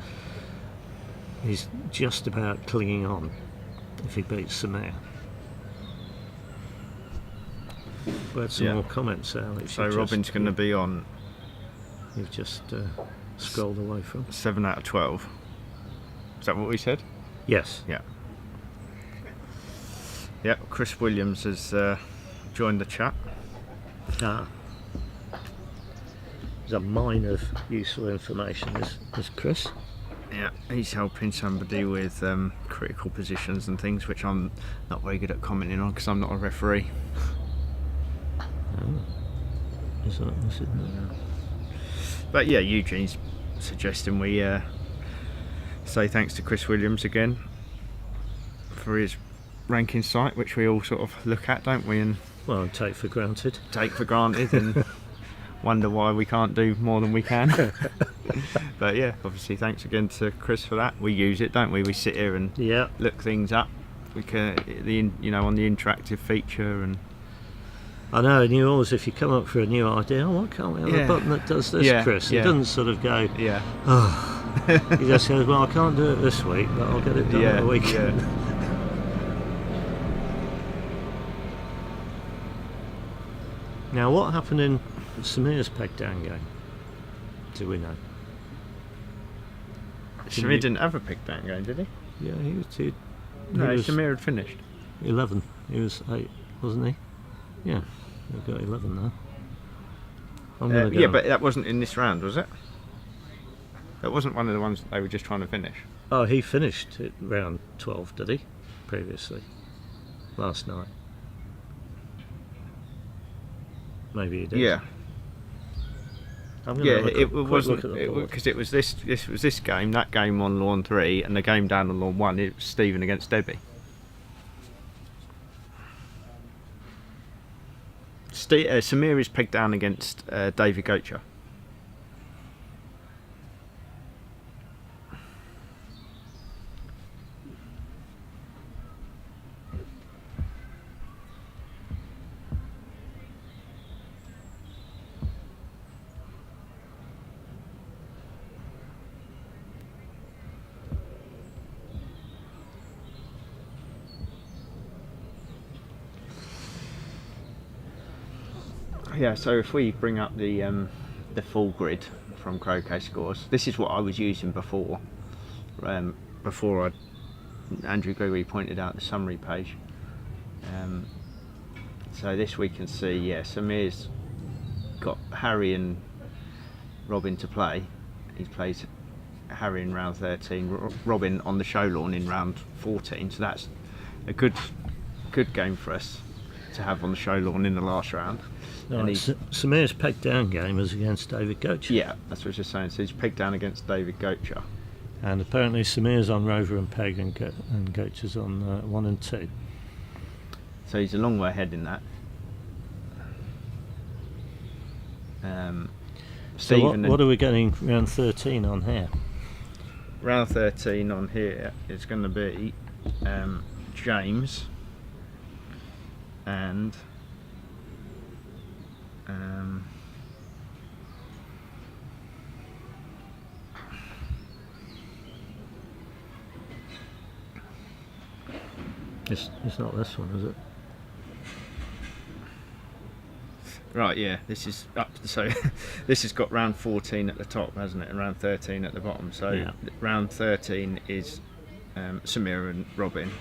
he's just about clinging on if he beats Samir. We had some Yeah. more comments there. Which So you've Robin's just- going to be on You've just scrolled away from. 7 out of 12. Is that what we said? Yes. Yeah. Yeah, Chris Williams has joined the chat. Ah. There's a mine of useful information, is Chris. Yeah, he's helping somebody with critical positions and things, which I'm not very good at commenting on because I'm not a referee. Oh. Is it? But yeah, Eugene's suggesting we say thanks to Chris Williams again for his ranking site, which we all sort of look at, don't we, and Well, take for granted. take for granted and wonder why we can't do more than we can. But yeah, obviously thanks again to Chris for that. We use it, don't we? We sit here and Yeah. look things up. We can, on the interactive feature, and I know, and you always, if you come up for a new idea, why can't we have a button that does this, Yeah, Chris? yeah. It doesn't sort of go, yeah, oh. He just goes, well, I can't do it this week, but I'll get it done at the weekend. yeah. Now, what happened in Samir's peg down game? Do we know? Samir didn't have a pick down game, did he? Yeah, he was two. No, he was Samir had finished. 11. He was 8, wasn't he? Yeah, we've got 11 now. I'm gonna go. Yeah, but that wasn't in this round, was it? That wasn't one of the ones that they were just trying to finish. Oh, he finished at round 12, did he? Previously, last night. Maybe he did. Yeah, I'm gonna yeah. have a It quick wasn't look at the board. because it was this. This was this game. That game on lawn 3, and the game down on lawn 1. It was Stephen against Debbie. Samir is pegged down against David Gocher. Yeah, so if we bring up the full grid from Croquet Scores, this is what I was using before. Andrew Gregory pointed out the summary page. So this we can see, yeah, Samir's got Harry and Robin to play. He plays Harry in round 13, Robin on the show lawn in round 14. So that's a good game for us to have on the show lawn in the last round. Right, Samir's peg down game is against David Gocher. Yeah, that's what I was just saying. So he's pegged down against David Gocher. And apparently Samir's on Rover and Peg and Gocher's on 1 and 2. So he's a long way ahead in that. So what are we getting round 13 on here? Round 13 on here is going to be James and it's not this one, is it? Right, yeah, this is up. So this has got round 14 at the top, hasn't it, and round 13 at the bottom. So yeah. Round 13 is Samir and Robin.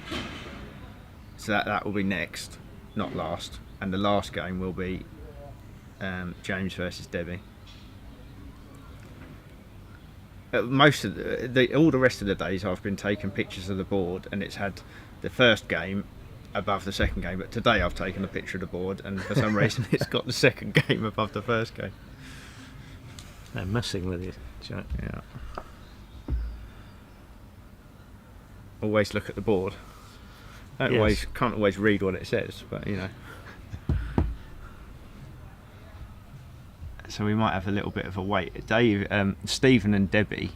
So that will be next, not last. And the last game will be James versus Debbie. Most of all the rest of the days, I've been taking pictures of the board, and it's had the first game above the second game, but today I've taken a picture of the board and for some reason it's got the second game above the first game. They're messing with you, Jack. Yeah. Always look at the board. Can't always read what it says, but you know. So we might have a little bit of a wait. Stephen and Debbie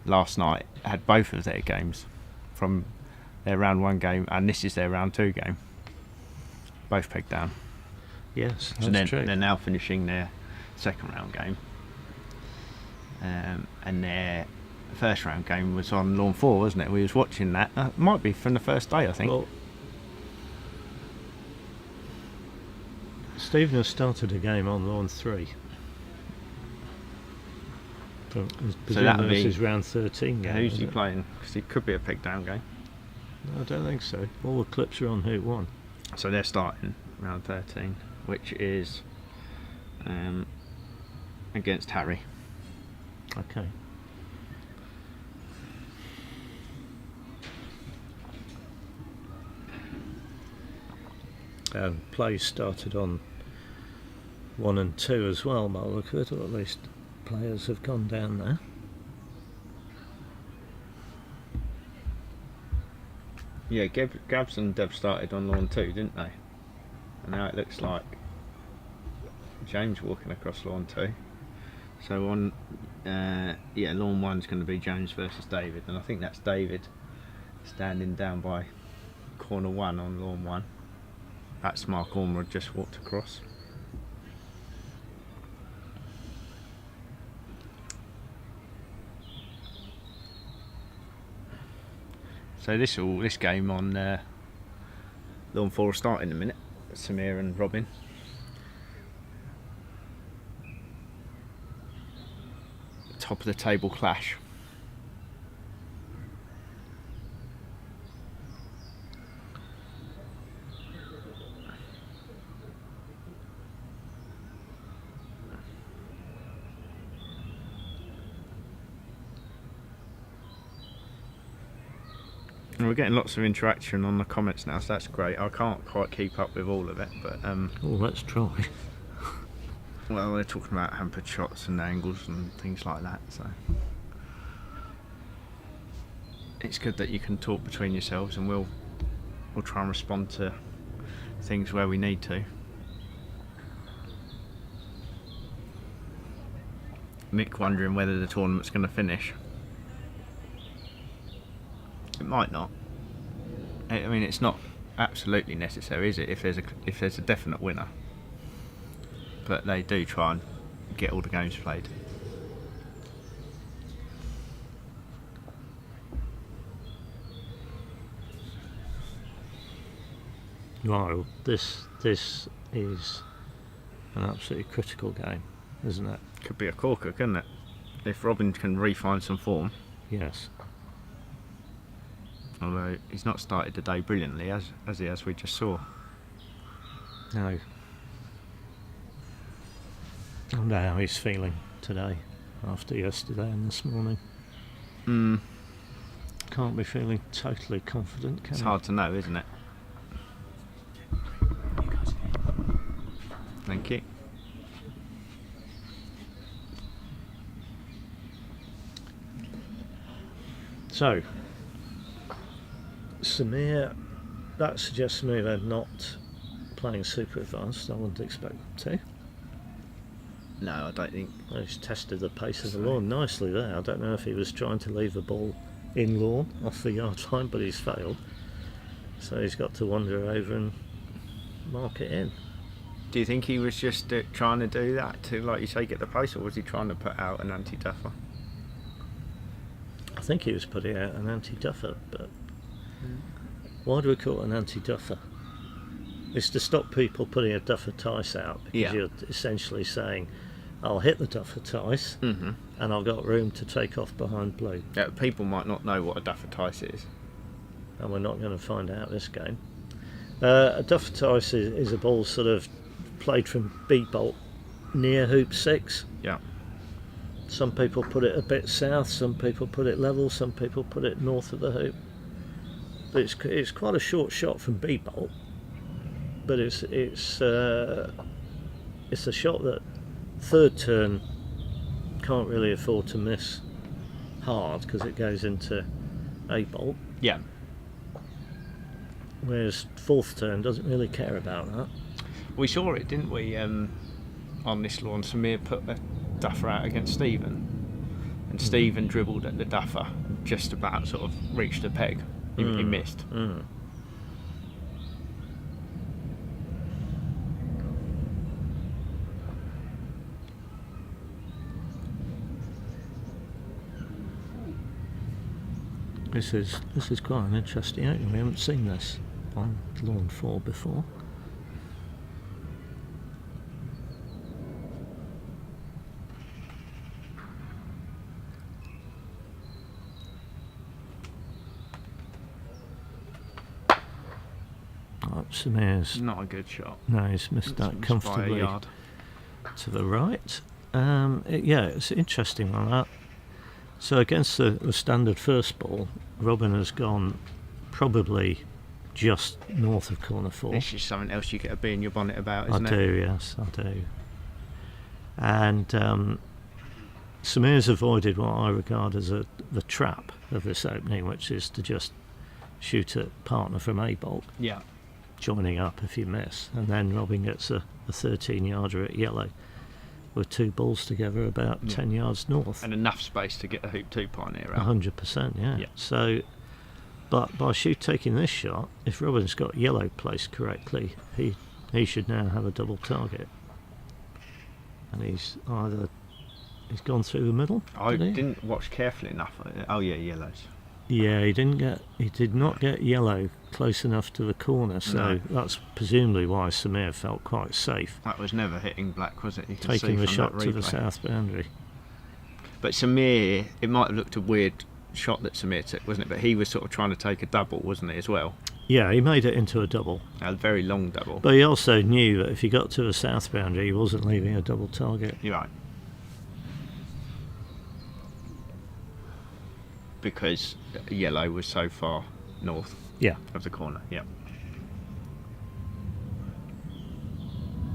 last night had both of their games from their round 1 game, and this is their round 2 game. Both pegged down. Yes, so that's true. They're now finishing their second round game, and their first round game was on lawn 4, wasn't it? We was watching that. Might be from the first day, I think. Well, Stephen has started a game on lawn 3. So that'll be his round 13 game. Who's he playing? Because it could be a peg down game. No, I don't think so. All the clips are on who won. So they're starting round 13, which is against Harry. Okay. Play started on 1 and 2 as well, by the look of it, or at least players have gone down there. Yeah, Gabs and Deb started on lawn 2, didn't they? And now it looks like James walking across lawn 2. So on, lawn 1's going to be James versus David, and I think that's David standing down by corner 1 on lawn 1. That's Mark Ormond just walked across. So this game on lawn 4 will start in a minute. Samir and Robin. Top of the table clash. And we're getting lots of interaction on the comments now, so that's great. I can't quite keep up with all of it, but let's try. Well, they're talking about hampered shots and angles and things like that, so it's good that you can talk between yourselves, and we'll try and respond to things where we need to. Mick wondering whether the tournament's going to finish. It might not. I mean, it's not absolutely necessary, is it? If there's a definite winner, but they do try and get all the games played. Well, this is an absolutely critical game, isn't it? Could be a corker, couldn't it? If Robin can re-find some form. Yes. Although he's not started the day brilliantly, as we just saw. No. I wonder how he's feeling today, after yesterday and this morning. Can't be feeling totally confident, can he? It's hard to know, isn't it? Thank you. So, Samir, that suggests to me they're not playing super advanced. I wouldn't expect them to. No, I don't think. He's tested the pace of the lawn nicely there. I don't know if he was trying to leave the ball in lawn off the yard line, but he's failed. So he's got to wander over and mark it in. Do you think he was just trying to do that to, like you say, get the pace, or was he trying to put out an anti-duffer? I think he was putting out an anti-duffer, but why do we call it an anti-duffer? It's to stop people putting a duffer tice out, because you're essentially saying, I'll hit the duffer tice and I've got room to take off behind blue. Yeah, people might not know what a duffer tice is. And we're not going to find out this game. A duffer tice is a ball sort of played from bead bolt near hoop 6. Yeah. Some people put it a bit south, some people put it level, some people put it north of the hoop. But it's quite a short shot from bead bolt. But it's a shot that third turn can't really afford to miss hard, because it goes into A bolt. Yeah. Whereas fourth turn doesn't really care about that. We saw it, didn't we, on this lawn? Samir put a duffer out against Stephen, and Stephen dribbled at the duffer, just about sort of reached the peg. He missed. This is quite an interesting opening. We haven't seen this on lawn 4 before. Samir's Not a good shot. No, he's missed that comfortably to the right. It's an interesting one, that. So against the standard first ball, Robin has gone probably just north of corner 4. This is something else you get a bee in your bonnet about, isn't it? I do, yes, I do. And Samir's avoided what I regard as the trap of this opening, which is to just shoot at partner from A bolt. Yeah. Joining up if you miss, and then Robin gets a 13-yarder at yellow with 2 balls together about 10 yards north. And enough space to get a hoop 2 pioneer out. 100%, yeah. So, but by taking this shot, if Robin's got yellow placed correctly, he should now have a double target. And he's gone through the middle. I didn't watch carefully enough. Oh yeah, yellows. Yeah, he did not get yellow close enough to the corner, so that's presumably why Samir felt quite safe. That was never hitting black, was it? You can taking see the shot that to the replay. south boundary. But Samir, it might have looked a weird shot that Samir took, wasn't it? But he was sort of trying to take a double, wasn't he, as well? Yeah, he made it into a double. A very long double. But he also knew that if he got to the south boundary, he wasn't leaving a double target. You're right. Because yellow was so far north of the corner. Yeah.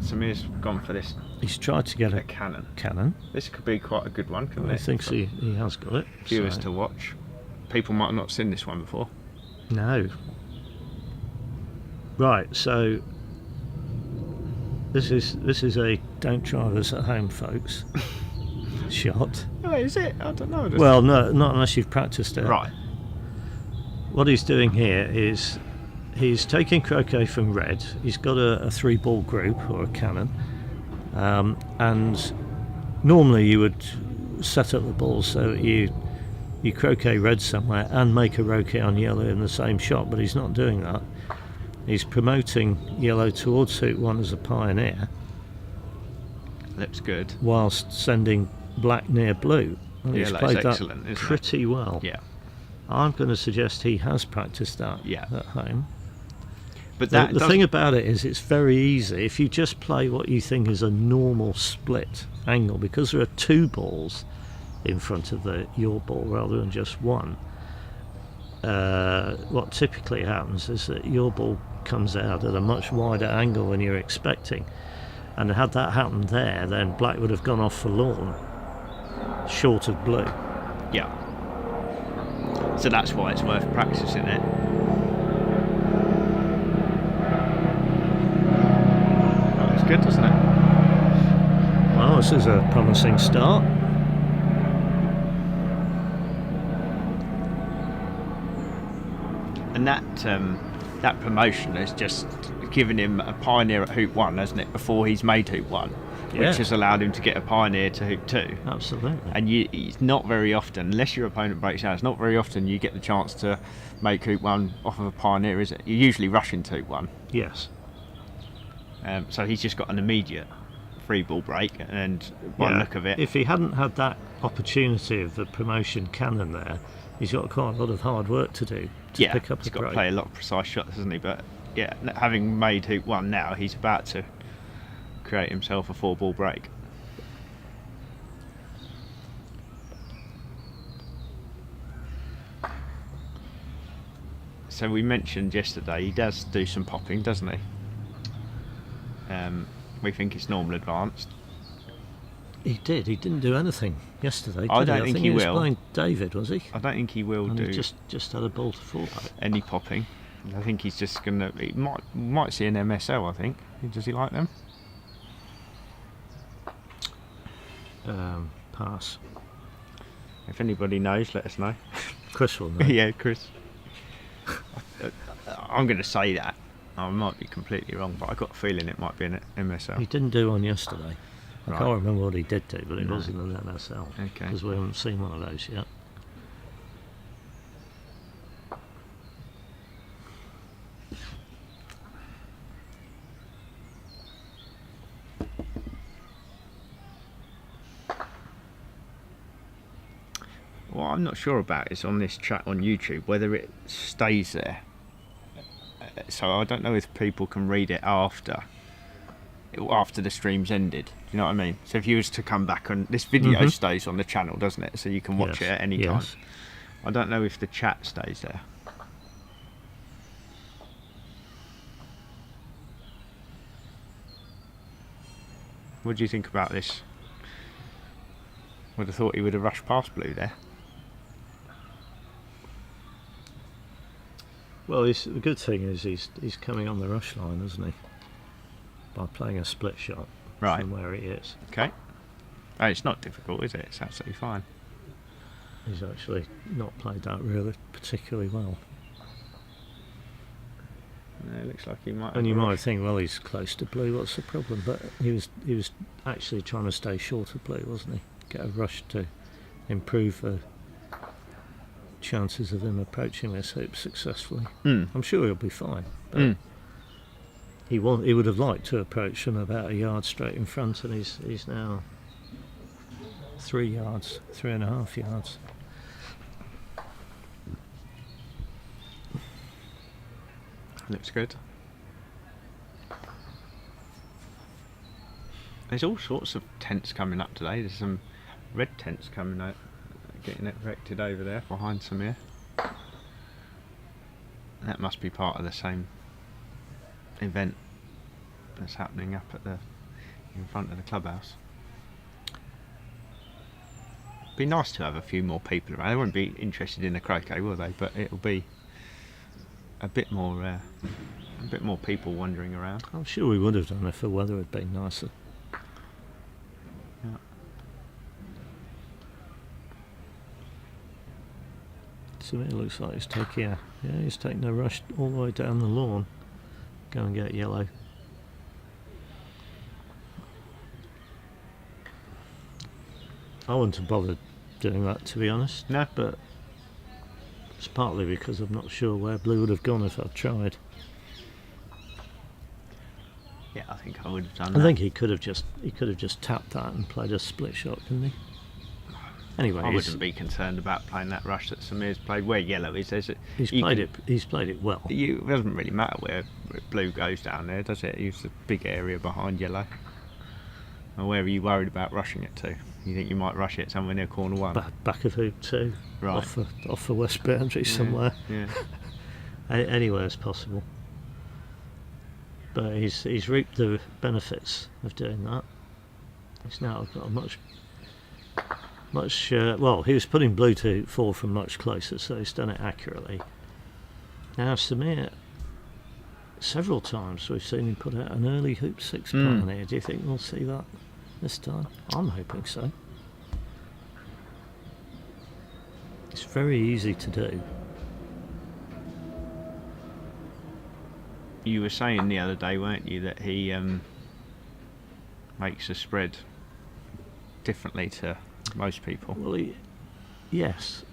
Samir's gone for this. He's tried to get a cannon. This could be quite a good one, couldn't it? I think he has got it. Viewers to watch. People might have not seen this one before. No. Right, so this is a don't try this at home, folks. Shot. Oh, is it? I don't know. Well, no, not unless you've practiced it. Right. What he's doing here is he's taking croquet from red. He's got a 3-ball group or a cannon, and normally you would set up the balls so that you croquet red somewhere and make a roquet on yellow in the same shot, but he's not doing that. He's promoting yellow towards hoop 1 as a pioneer. Looks good. Whilst sending black near blue. And he's played that pretty well. Yeah. I'm going to suggest he has practiced that at home. But the thing about it is it's very easy if you just play what you think is a normal split angle, because there are 2 balls in front of your ball rather than just one. What typically happens is that your ball comes out at a much wider angle than you're expecting, and had that happened there, then black would have gone off for lawn short of blue. Yeah. So that's why it's worth practicing it. That looks good, doesn't it? Well, this is a promising start. And that promotion has just given him a pioneer at Hoop 1, hasn't it, before he's made Hoop 1, Yeah. which has allowed him to get a pioneer to Hoop 2. Absolutely. And it's not very often, unless your opponent breaks out, it's not very often you get the chance to make Hoop 1 off of a pioneer, is it? You usually rush into Hoop 1. Yes. So he's just got an immediate free ball break, and by the look of it, if he hadn't had that opportunity of the promotion cannon there, he's got quite a lot of hard work to do to pick up he's a got break. to play a lot of precise shots, hasn't he? But yeah, having made Hoop 1 now, he's about to create himself a 4-ball break. So we mentioned yesterday he does do some popping, doesn't he? We think it's normal advanced. He did. He didn't do anything yesterday. I did don't he? think I think he was will. playing David, was he? I don't think he will And do he just had a ball to fall back. any popping. I think he's just gonna. He might see an MSL. I think. Does he like them? Pass. If anybody knows, let us know. Chris will know. Yeah, Chris. I'm going to say that. I might be completely wrong, but I got a feeling it might be an MSL. He didn't do one yesterday. I Right. can't remember what he did do, but it No. wasn't an MSL. Okay. Because we haven't seen one of those yet. What I'm not sure about is on this chat on YouTube whether it stays there. So I don't know if people can read it after the stream's ended. Do you know what I mean? So if you was to come back and this video Mhm. stays on the channel, doesn't it? So you can watch Yes. it at any Yes. time. I don't know if the chat stays there. What do you think about this? Would have thought he would have rushed past Blue there. Well, the good thing is he's coming on the rush line, isn't he? By playing a split shot Right. from where he is. Okay. Oh, it's not difficult, is it? It's absolutely fine. He's actually not played that really particularly well. Yeah, it looks like he might. And you have might rushed. think, well, he's close to blue. What's the problem? But he was actually trying to stay short of blue, wasn't he? Get a rush to improve the chances of him approaching this hoop successfully. I'm sure he'll be fine. But he would have liked to approach from about a yard straight in front, and he's now 3.5 yards. Looks good. There's all sorts of tents coming up today. There's some red tents coming out, getting erected over there behind Samir. That must be part of the same event that's happening up at in front of the clubhouse. Be nice to have a few more people around. They won't be interested in the croquet, will they? But it'll be a bit more people wandering around. I'm sure we would have done if the weather had been nicer. Yeah. So it looks like he's taking a rush all the way down the lawn. Go and get yellow. I wouldn't have bothered doing that, to be honest. No. But it's partly because I'm not sure where blue would have gone if I'd tried. Yeah, I think I would have done I that. think he could have just tapped that and played a split shot, couldn't he? Anyway, I wouldn't be concerned about playing that rush that Samir's played. Where yellow is, he's played it well. It doesn't really matter where blue goes down there, does it? It's a big area behind yellow. Or where are you worried about rushing it to? You think you might rush it somewhere near corner one? Back of hoop 2, Right. off the west boundary somewhere. Yeah. Anywhere is possible. But he's reaped the benefits of doing that. He's now got a much. Well, he was putting blue to fall from much closer, so he's done it accurately. Now Samir, several times we've seen him put out an early hoop 6 pioneer. Do you think we'll see that? this time. I'm hoping so. It's very easy to do. You were saying the other day, weren't you, that he makes a spread differently to most people. Well, yes.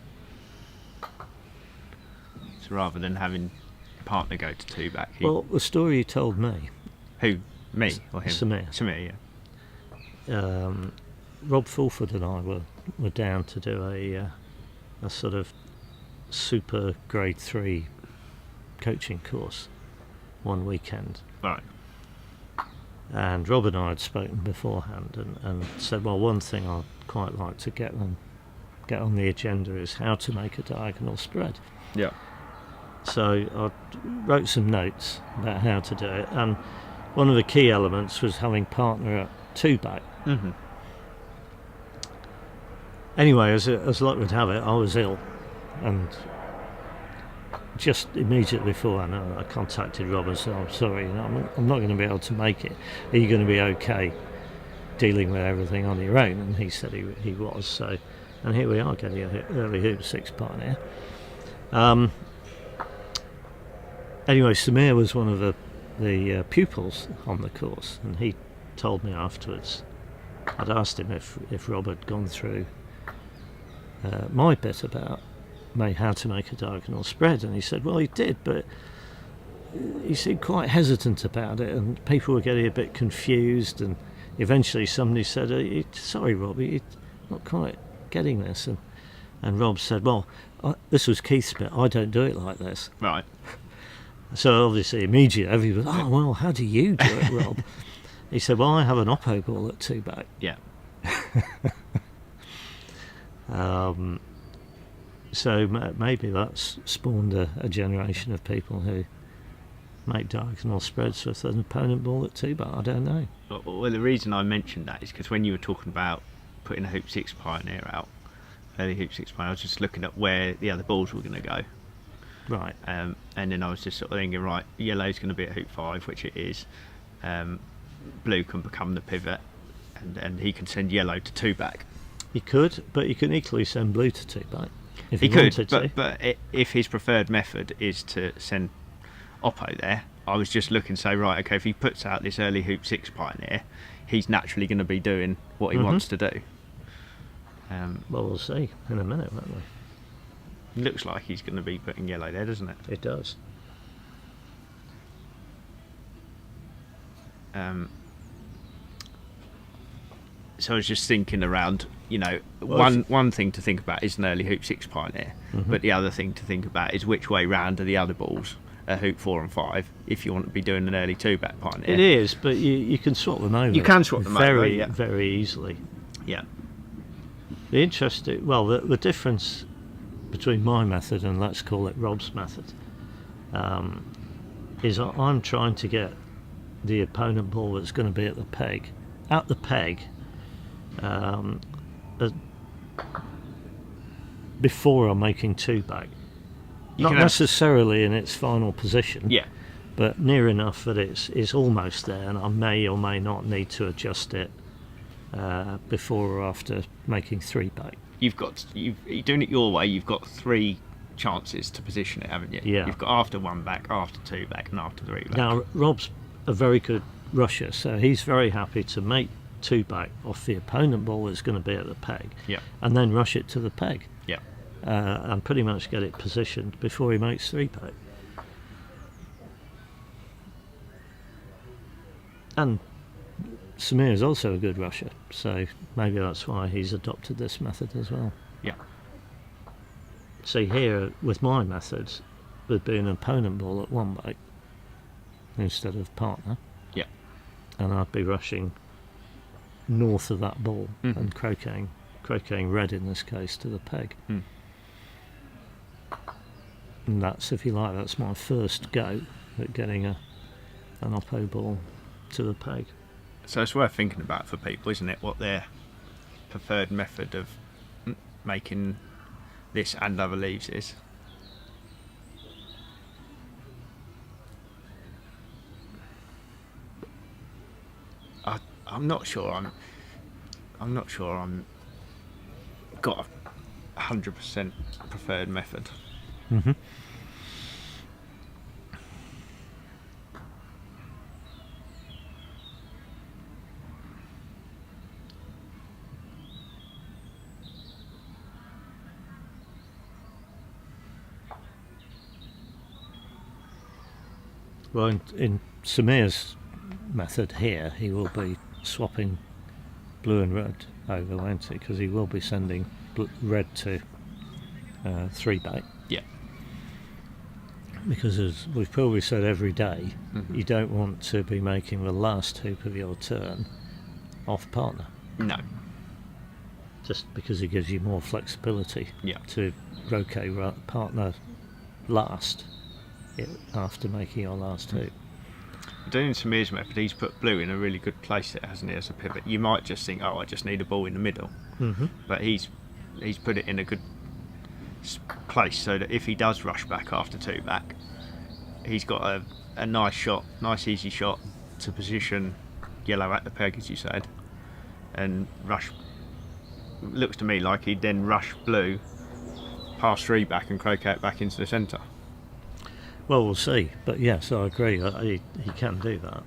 So rather than having partner go to 2-back, Well, the story you told me. Who? Me or him? Samir. Samir, yeah. Rob Fulford and I were down to do a sort of super grade 3 coaching course one weekend. Right. And Rob and I had spoken beforehand and said, well, one thing I'd quite like to get on the agenda is how to make a diagonal spread. Yeah. So I wrote some notes about how to do it, and one of the key elements was having partner at 2-back. Mm-hmm. Anyway, as luck would have it, I was ill, and just immediately beforehand I contacted Rob and said, I'm sorry, I'm not going to be able to make it. Are you going to be okay dealing with everything on your own? And he said he was. So, and here we are getting an early hoop 6 partner. Anyway, Samir was one of the pupils on the course, and he told me afterwards. I'd asked him if Rob had gone through my bit about how to make a diagonal spread, and he said, well, he did, but he seemed quite hesitant about it, and people were getting a bit confused, and eventually somebody said, sorry, Rob, you're not quite getting this, and Rob said, well, this was Keith's bit, I don't do it like this. Right. So obviously immediately everybody, oh, well, how do you do it, Rob? He said, well, I have an oppo ball at 2-back. Yeah. So maybe that's spawned a generation of people who make diagonal spreads with an opponent ball at 2-back. I don't know. Well, the reason I mentioned that is because when you were talking about putting a hoop 6 pioneer out, early hoop 6 pioneer, I was just looking at where the other balls were going to go. Right. And then I was just sort of thinking, right, yellow's going to be at hoop 5, which it is. Blue can become the pivot, and he can send yellow to 2-back. He could, but he can equally send blue to 2-back. If He wanted could, to. but if his preferred method is to send oppo there, I was just looking to say, right, okay, if he puts out this early hoop 6 pioneer, he's naturally going to be doing what he wants to do. Well, we'll see in a minute, won't we? Looks like he's going to be putting yellow there, doesn't it? It does. So I was just thinking around, one thing to think about is an early hoop 6 pioneer, but the other thing to think about is which way round are the other balls at hoop 4 and 5 if you want to be doing an early 2-back pioneer. It is, but you can swap them over. You can swap them over, yeah. Very easily. Yeah. The interesting, the difference between my method and let's call it Rob's method is I'm trying to get the opponent ball that's going to be at the peg before I'm making 2-back. Not necessarily in its final position, yeah, but near enough that it's almost there, and I may or may not need to adjust it before or after making 3-back. You're doing it your way. You've got 3 chances to position it, haven't you? Yeah. You've got after 1-back, after 2-back, and after 3-back. Now Rob's a very good rusher, so he's very happy to make 2-back off the opponent ball that's going to be at the peg, yeah, and then rush it to the peg, yeah, and pretty much get it positioned before he makes 3-back. And Samir is also a good rusher, so maybe that's why he's adopted this method as well. Yeah. See here, with my methods, there'd be an opponent ball at 1-back instead of partner. Yeah. And I'd be rushing north of that ball and croqueting red in this case to the peg. And that's, if you like, that's my first go at getting an oppo ball to the peg. So it's worth thinking about for people, isn't it, what their preferred method of making this and other leaves is. I'm not sure I'm I'm not sure I'm got a 100% preferred method. Mm-hmm. Well, in Samir's method here, he will be swapping blue and red over, won't he? Because he will be sending red to 3-back. Yeah. Because as we've probably said every day, Mm-hmm. you don't want to be making the last hoop of your turn off partner. No. Just because it gives you more flexibility Yeah. to rotate partner last after making your last hoop. Doing Samir's method, he's put blue in a really good place there, hasn't he, as a pivot. You might just think, oh, I just need a ball in the middle. Mm-hmm. But he's put it in a good place so that if he does rush back after 2-back, he's got a nice shot, nice easy shot to position yellow at the peg, as you said, and rush. Looks to me like he'd then rush blue past 3-back and croquet it back into the centre. Well, we'll see. But yes, I agree. He can do that.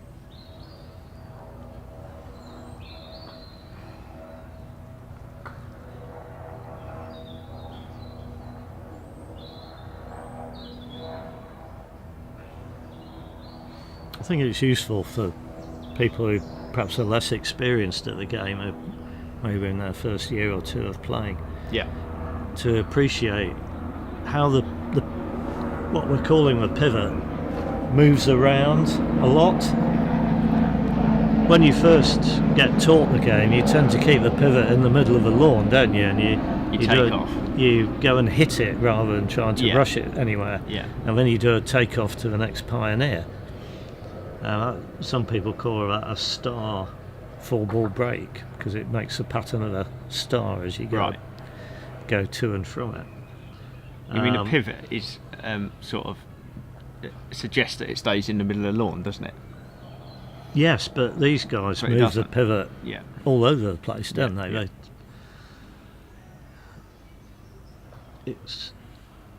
I think it's useful for people who perhaps are less experienced at the game, maybe in their first year or two of playing, Yeah. to appreciate how the what we're calling the pivot moves around a lot. When you first get taught the game, you tend to keep the pivot in the middle of the lawn, don't you? And You take off. You go and hit it rather than trying to Yeah. rush it anywhere. Yeah. And then you do a takeoff to the next pioneer. Some people call that a star 4-ball break because it makes a pattern of a star as you go to and from it. You mean a pivot is sort of suggests that it stays in the middle of the lawn, doesn't it? Yes, but these guys But it move the doesn't. pivot Yeah. all over the place, don't they? Yeah.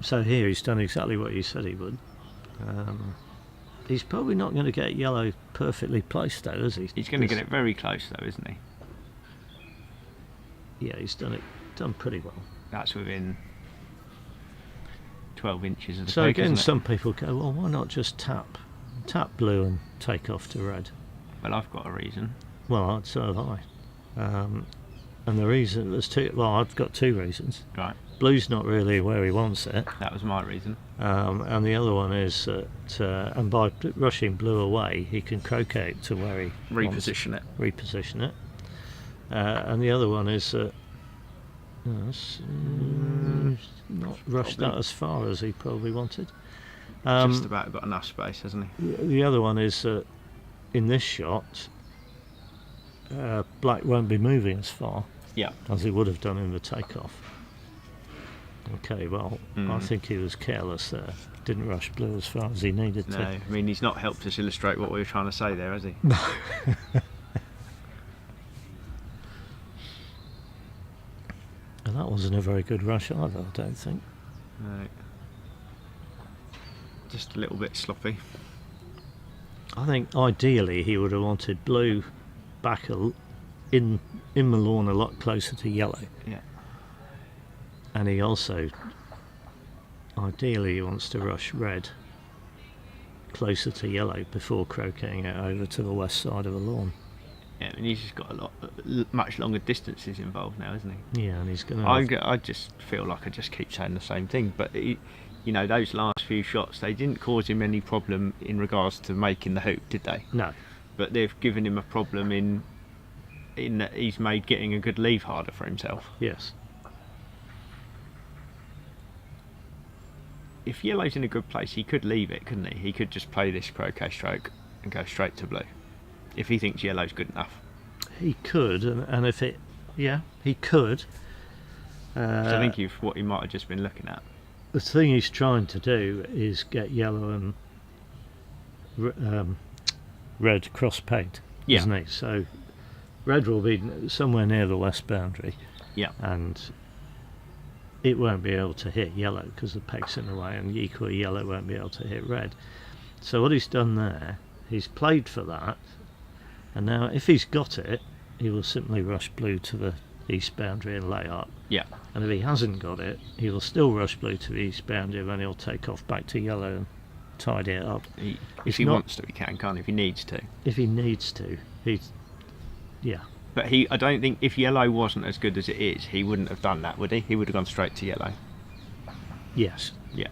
So here he's done exactly what he said he would. He's probably not going to get yellow perfectly placed though, is he? He's going to get it very close though, isn't he? Yeah, he's done pretty well. That's within 12 inches of the So peg, again, isn't it? some people go, well, why not just tap blue and take off to red? Well, I've got a reason. Well, so have I. And the reason, I've got 2 reasons. Right. Blue's not really where he wants it. That was my reason. And the other one is that, and by rushing blue away, he can croquet to where he Reposition wants, it. reposition it. And the other one is that not rushed that as far as he probably wanted. Just about got enough space, hasn't he? The other one is that in this shot, black won't be moving as far Yeah. as he would have done in the takeoff. Okay, well, I think he was careless there. Didn't rush blue as far as he needed No, to. I mean, he's not helped us illustrate what we were trying to say there, has he? And that wasn't a very good rush either, I don't think. No. Just a little bit sloppy. I think ideally he would have wanted blue back in the lawn a lot closer to yellow. Yeah. And he also ideally wants to rush red closer to yellow before croqueting it over to the west side of the lawn. Yeah, I mean, he's just got much longer distances involved now, isn't he? Yeah, and he's going to... I just feel like I just keep saying the same thing, but those last few shots, they didn't cause him any problem in regards to making the hoop, did they? No. But they've given him a problem in that he's made getting a good leave harder for himself. Yes. If yellow's in a good place, he could leave it, couldn't he? He could just play this croquet stroke and go straight to blue, if he thinks yellow's good enough. He could, and if it... Yeah, he could. So I think what he might have just been looking at. The thing he's trying to do is get yellow and red cross-pegged, Yeah. isn't he? So red will be somewhere near the west boundary, Yeah. and it won't be able to hit yellow because the peg's in the way, and equally yellow won't be able to hit red. So what he's done there, he's played for that, and now if he's got it, he will simply rush blue to the east boundary and lay up. Yeah. And if he hasn't got it, he will still rush blue to the east boundary, and then he'll take off back to yellow and tidy it up. If he wants to, he can, can't he? If he needs to. If he needs to, yeah. But I don't think, if yellow wasn't as good as it is, he wouldn't have done that, would he? He would have gone straight to yellow. Yes. Yeah.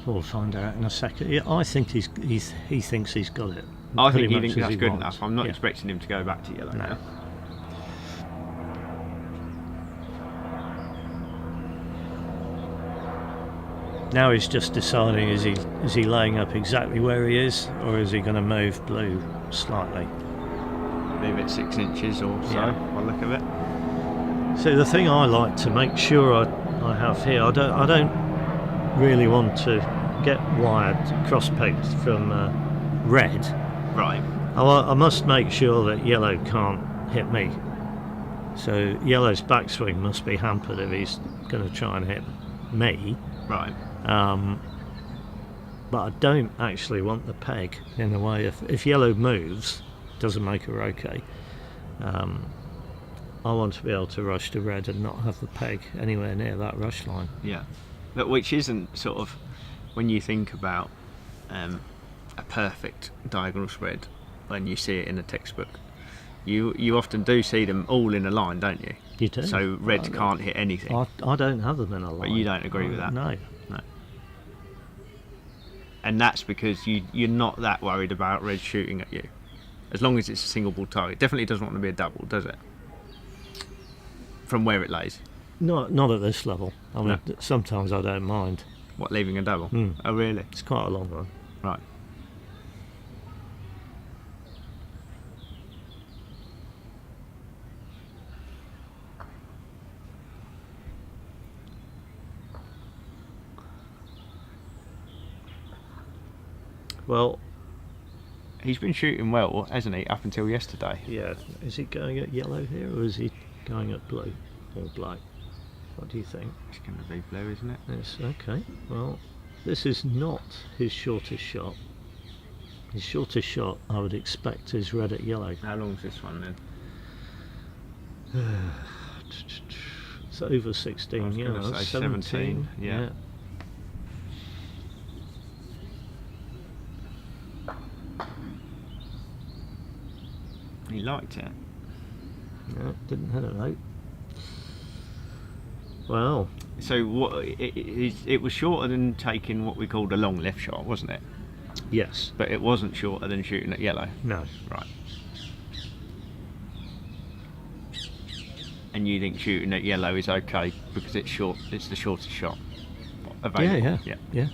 We'll find out in a second. Yeah, I think he thinks he's got it. I pretty think he much thinks as that's he good wants. enough. I'm not Yeah. expecting him to go back to yellow now. Now he's just deciding, is he laying up exactly where he is, or is he going to move blue slightly? Move it 6 inches or so, Yeah. by the look of it. So the thing I like to make sure I have here, I don't really want to get wired cross-pegged from red. Right. I must make sure that yellow can't hit me. So yellow's backswing must be hampered if he's going to try and hit me. Right. But I don't actually want the peg in the way. If yellow moves, doesn't make her okay, I want to be able to rush to red and not have the peg anywhere near that rush line. Yeah. But which isn't sort of, when you think about a perfect diagonal spread, when you see it in a textbook, you often do see them all in a line, don't you? You do. So red can't hit anything. I don't have them in a line. But you don't agree with that? No. No. And that's because you're not that worried about red shooting at you. As long as it's a single ball target. Definitely doesn't want to be a double, does it? From where it lays. Not at this level. I mean, No. sometimes I don't mind. What, leaving a double? Mm. Oh, really? It's quite a long one. Right. Well, He's been shooting well, hasn't he, up until yesterday? yeah. Is he going at yellow here, or is he going at blue or black? What do you think? It's going to be blue, isn't it? Yes. Okay. Well, this is not his shortest shot. His shortest shot, I would expect, is red at yellow. How long's this one then? It's over 16. I was Yeah, gonna that's say 17, yeah. He liked it. Yeah, didn't hit it out. Well, So what? It was shorter than taking what we called a long left shot, wasn't it? yes. But it wasn't shorter than shooting at yellow. No. Right. And you think shooting at yellow is okay because it's short? It's the shortest shot available. Yeah.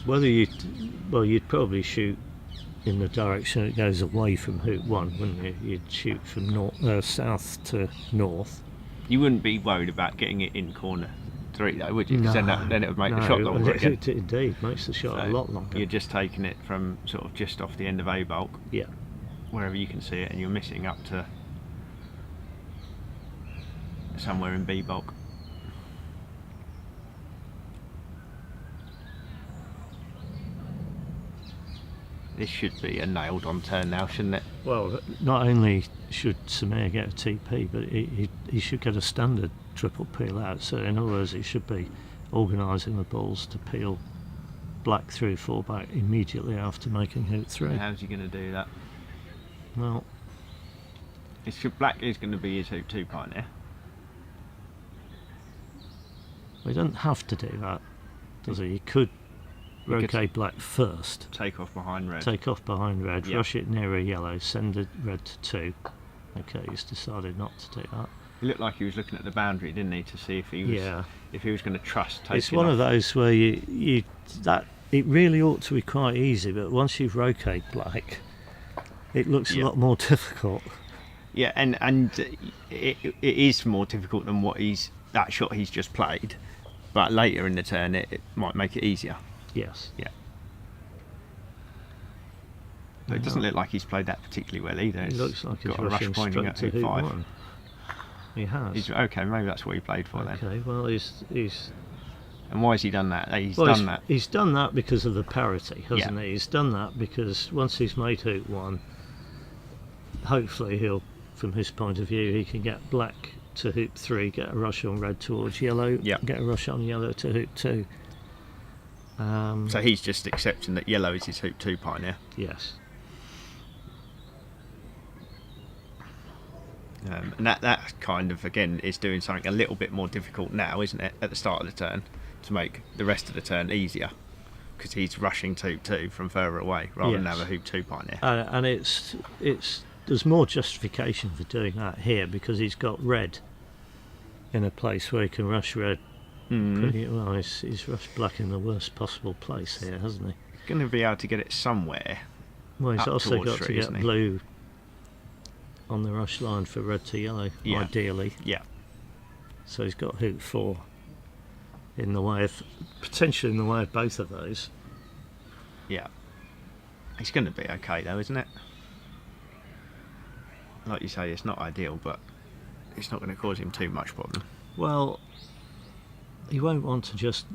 Whether you'd probably shoot in the direction it goes away from hoop 1, wouldn't you? You'd shoot from south to north. You wouldn't be worried about getting it in corner 3 though, would you? 'Cause then it would make the shot longer again. It indeed makes the shot a lot longer. You're just taking it from sort of just off the end of A bulk, Yeah. wherever you can see it, and you're missing up to somewhere in B bulk. This should be a nailed on turn now, shouldn't it? Well, not only should Samir get a TP, but he should get a standard triple peel out. So in other words, he should be organising the balls to peel black through 4 back immediately after making hoop 3. How's he going to do that? Well, Black is going to be his hoop 2 pioneer. he doesn't have to do that, does he? He could rotate black first, Take off behind red. take off behind red, Yeah. rush it near a yellow, send it red to 2. Okay, he's decided not to do that. He looked like he was looking at the boundary, didn't he, to see if he was going to trust taking It's one off. of those where it really ought to be quite easy, but once you've rotated black, it looks a lot more difficult. Yeah, and it is more difficult than that shot he's just played, but later in the turn it might make it easier. Yes. Yeah. But it doesn't look like he's played that particularly well either. It looks like he's got a rush rushing pointing straight at to hoop 5. 1. He has. Okay, maybe that's what he played for then. Okay, well he's And why has he done that? He's done that because of the parity, hasn't he? He's done that because once he's made hoop 1, hopefully he'll, from his point of view, he can get black to hoop 3, get a rush on red towards yellow, get a rush on yellow to hoop 2. So he's just accepting that yellow is his hoop 2 pioneer. Yes. And that kind of, again, is doing something a little bit more difficult now, isn't it, at the start of the turn, to make the rest of the turn easier, because he's rushing to hoop 2 from further away rather than have a hoop 2 pioneer. And there's more justification for doing that here, because he's got red in a place where he can rush red pretty well. He's rushed black in the worst possible place here, hasn't he? He's going to be able to get it somewhere. Well, he's also got three, to get blue on the rush line for red to yellow, ideally. Yeah. So he's got hoop 4 in the way of, potentially in the way of both of those. Yeah. It's going to be okay though, isn't it? Like you say, it's not ideal, but it's not going to cause him too much problem. Well, he won't want to just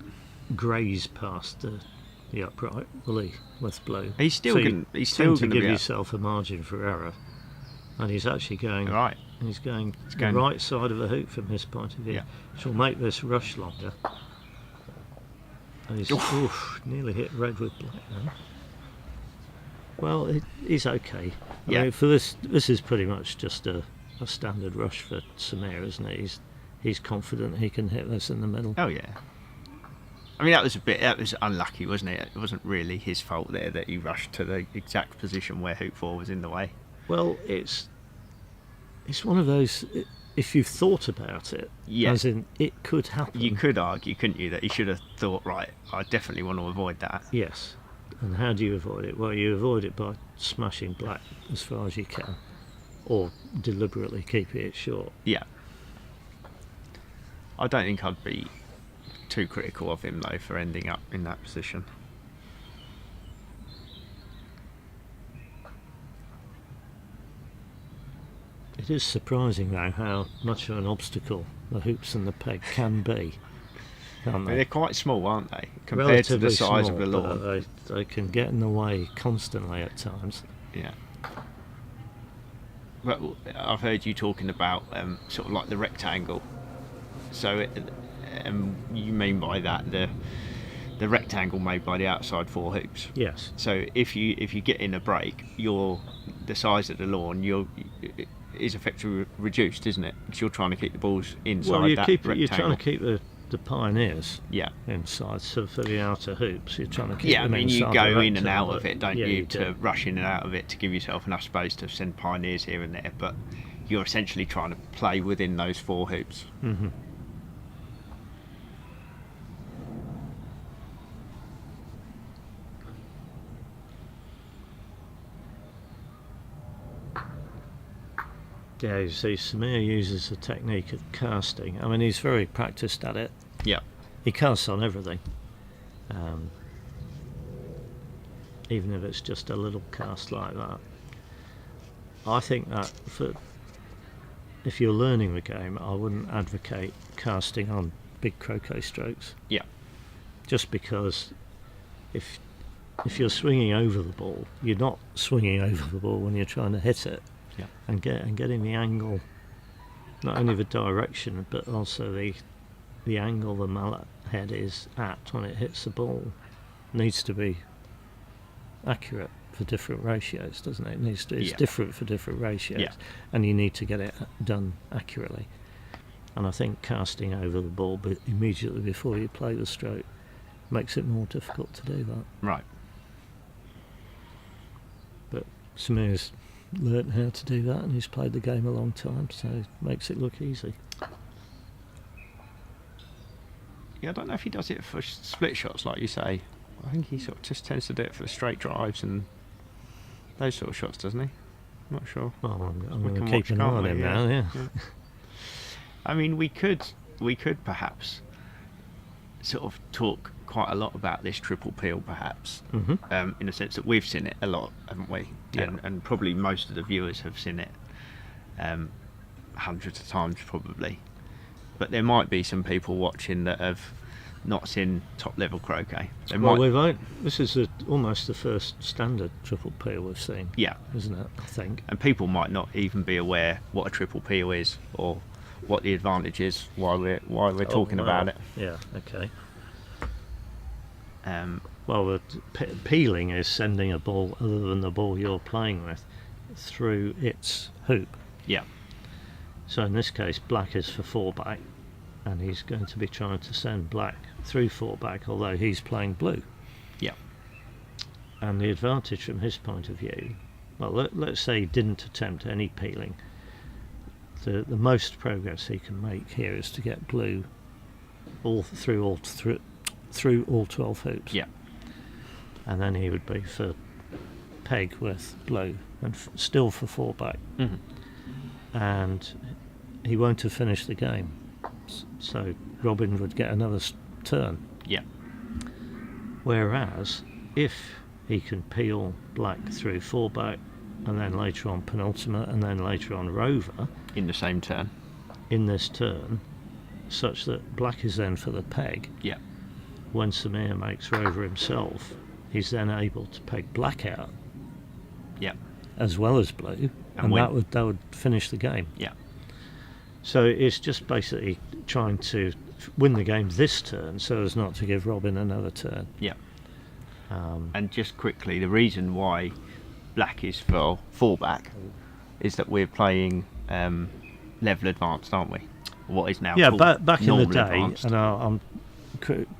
graze past the upright, will he, with blue? He's still going to give yourself a margin for error. And he's actually going right. He's going the right side of the hoop from his point of view, which will make this rush longer. And he's nearly hit red with black now. Well, he's okay. I mean, for this is pretty much just a standard rush for Samir, isn't it? He's confident he can hit this in the middle. Oh yeah. I mean, that was unlucky, wasn't it? It wasn't really his fault there that he rushed to the exact position where hoop 4 was in the way. Well, it's one of those, if you've thought about it, as in it could happen. You could argue, couldn't you, that he should have thought, right, I definitely want to avoid that. Yes. And how do you avoid it? Well, you avoid it by smashing black as far as you can, or deliberately keeping it short. Yeah. I don't think I'd be too critical of him, though, for ending up in that position. It is surprising, though, how much of an obstacle the hoops and the peg can be, can't they? They're quite small, aren't they, compared to the size of the lawn? They can get in the way constantly at times. Yeah. But I've heard you talking about sort of like the rectangle. So you mean by that the rectangle made by the outside 4 hoops? Yes. So if you get in a break, the size of the lawn is effectively reduced, isn't it? Because you're trying to keep the balls inside rectangle. You're trying to keep the pioneers Yeah. inside. So for the outer hoops, you're trying to keep Yeah, I them mean, you inside go the in and out rectangle. of it, don't Yeah, you, do. to rush in and out of it to give yourself enough space to send pioneers here and there, but you're essentially trying to play within those 4 hoops. Mm-hmm. Yeah, you see, Samir uses a technique of casting. I mean, he's very practiced at it. Yeah. He casts on everything. Even if it's just a little cast like that. I think that if you're learning the game, I wouldn't advocate casting on big croquet strokes. Yeah. Just because if you're swinging over the ball, you're not swinging over the ball when you're trying to hit it. Yeah. And getting the angle, not only the direction, but also the angle the mallet head is at when it hits the ball, needs to be accurate for different ratios, doesn't it? It's different for different ratios, and you need to get it done accurately. And I think casting over the ball immediately before you play the stroke makes it more difficult to do that. Right. But Samir's learnt how to do that, and he's played the game a long time, so it makes it look easy. Yeah, I don't know if he does it for split shots, like you say. I think he sort of just tends to do it for the straight drives and those sort of shots, doesn't he? Not sure. Well, I'm We going can to keep watch, an eye can't on we? him Yeah. now. Yeah. I mean, we could perhaps sort of talk quite a lot about this triple peel, perhaps, in the sense that we've seen it a lot, haven't we? Yeah. And probably most of the viewers have seen it hundreds of times, probably. But there might be some people watching that have not seen top level croquet. This is almost the first standard triple peel we've seen. Yeah, isn't it? I think. and people might not even be aware what a triple peel is or what the advantage is why we're talking about it. Yeah. Okay. Well, the peeling is sending a ball other than the ball you're playing with through its hoop. Yeah. So in this case, black is for 4-back, and he's going to be trying to send black through 4-back, although he's playing blue. Yeah. And the advantage from his point of view, well, let's say he didn't attempt any peeling. The most progress he can make here is to get blue through all 12 hoops. Yeah. And then he would be for peg with blue and still for 4-back. And he won't have finished the game. So Robin would get another turn. Yeah. Whereas if he can peel black through 4-back and then later on penultimate and then later on rover In the same turn. in this turn, such that black is then for the peg, Yeah. when Samir makes rover himself, he's then able to peg black out Yeah. as well as blue, and win. that would finish the game. Yeah. So it's just basically trying to win the game this turn so as not to give Robin another turn. Yeah. And just quickly, the reason why black is for 4-back is that we're playing level advanced, aren't we? What is now called back in the normal day, advanced. and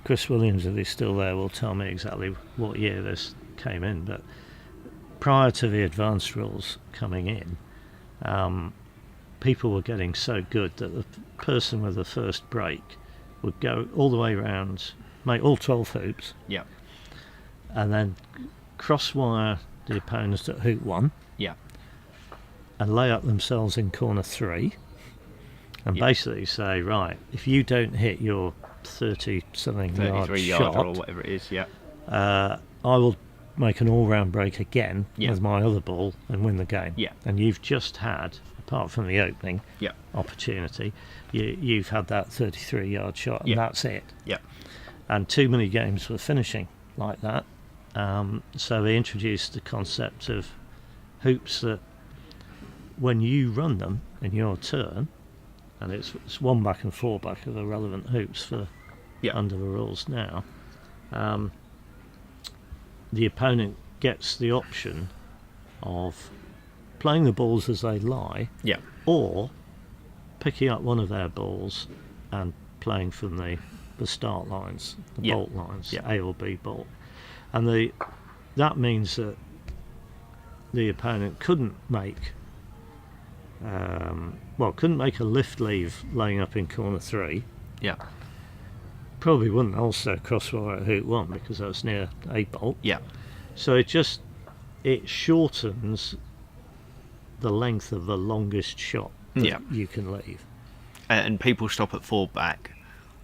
Chris Williams, if he's still there, will tell me exactly what year this came in, but prior to the advanced rules coming in, people were getting so good that the person with the first break would go all the way around, make all 12 hoops, Yeah. and then cross-wire the opponents at hoop 1, Yeah. and lay up themselves in corner 3, and Yeah. basically say, right, if you don't hit your 30-something yard 33 shot, yard or whatever it is. Yeah. I will make an all-round break again Yeah. with my other ball and win the game. Yeah. And you've just had, apart from the opening Yeah. opportunity, you've had that 33-yard shot, and Yeah. that's it. Yeah. And too many games were finishing like that. So they introduced the concept of hoops that when you run them in your turn, and it's 1-back and 4-back are the relevant hoops for under the rules now, the opponent gets the option of playing the balls as they lie, Yeah. or picking up one of their balls and playing from the start lines, the Yeah. bolt lines, Yeah. A or B bolt. And that means that the opponent couldn't make a lift leave laying up in corner 3. Yeah. Probably wouldn't also crosswire at hoop 1 because that's near A bolt. Yeah. So it shortens the length of the longest shot that Yeah. you can leave. And people stop at 4-back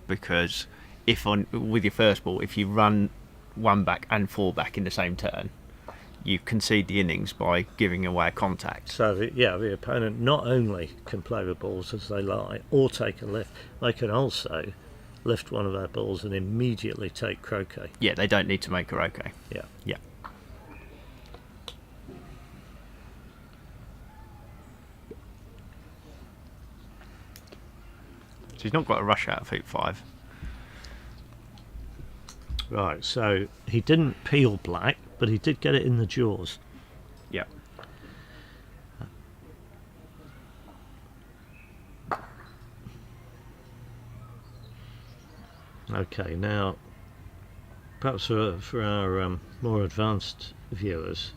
because with your first ball, if you run 1-back and 4-back in the same turn, you concede the innings by giving away a contact. So the opponent not only can play the balls as they lie or take a lift, they can also lift one of their balls and immediately take croquet. Yeah, they don't need to make a okay. Yeah. Yeah. So he's not got a rush out of hoop 5. Right, so he didn't peel black, but he did get it in the jaws. Yeah. Okay, now perhaps for our more advanced viewers,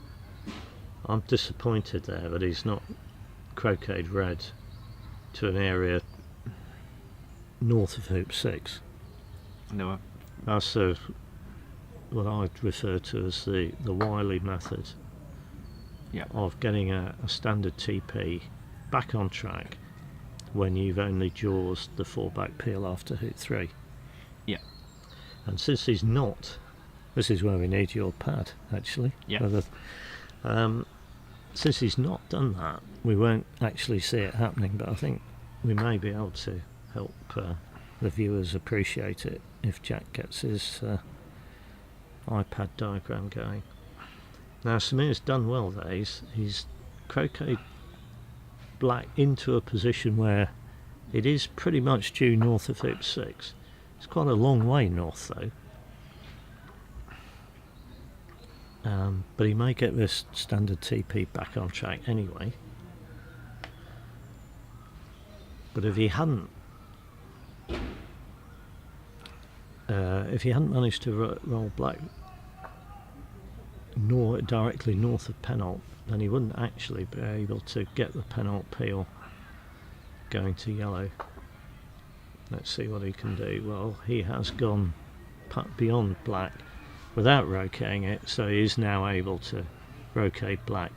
I'm disappointed there that he's not croqueted red to an area north of hoop 6. No. That's what I refer to as the Wiley method of getting a standard TP back on track when you've only jaws the 4-back peel after hoop 3. Yeah. And since he's not, this is where we need your pad actually. Yeah. Since he's not done that, we won't actually see it happening, but I think we may be able to help the viewers appreciate it if Jack gets his iPad diagram going. Now Samir's done well there. He's croqueted black into a position where it is pretty much due north of hoop 6. It's quite a long way north though. But he may get this standard TP back on track anyway. But if he hadn't managed to roll black directly north of penalt, then he wouldn't actually be able to get the penalt peel going to yellow. Let's see what he can do. Well, he has gone beyond black without roqueting it, so he is now able to roquete black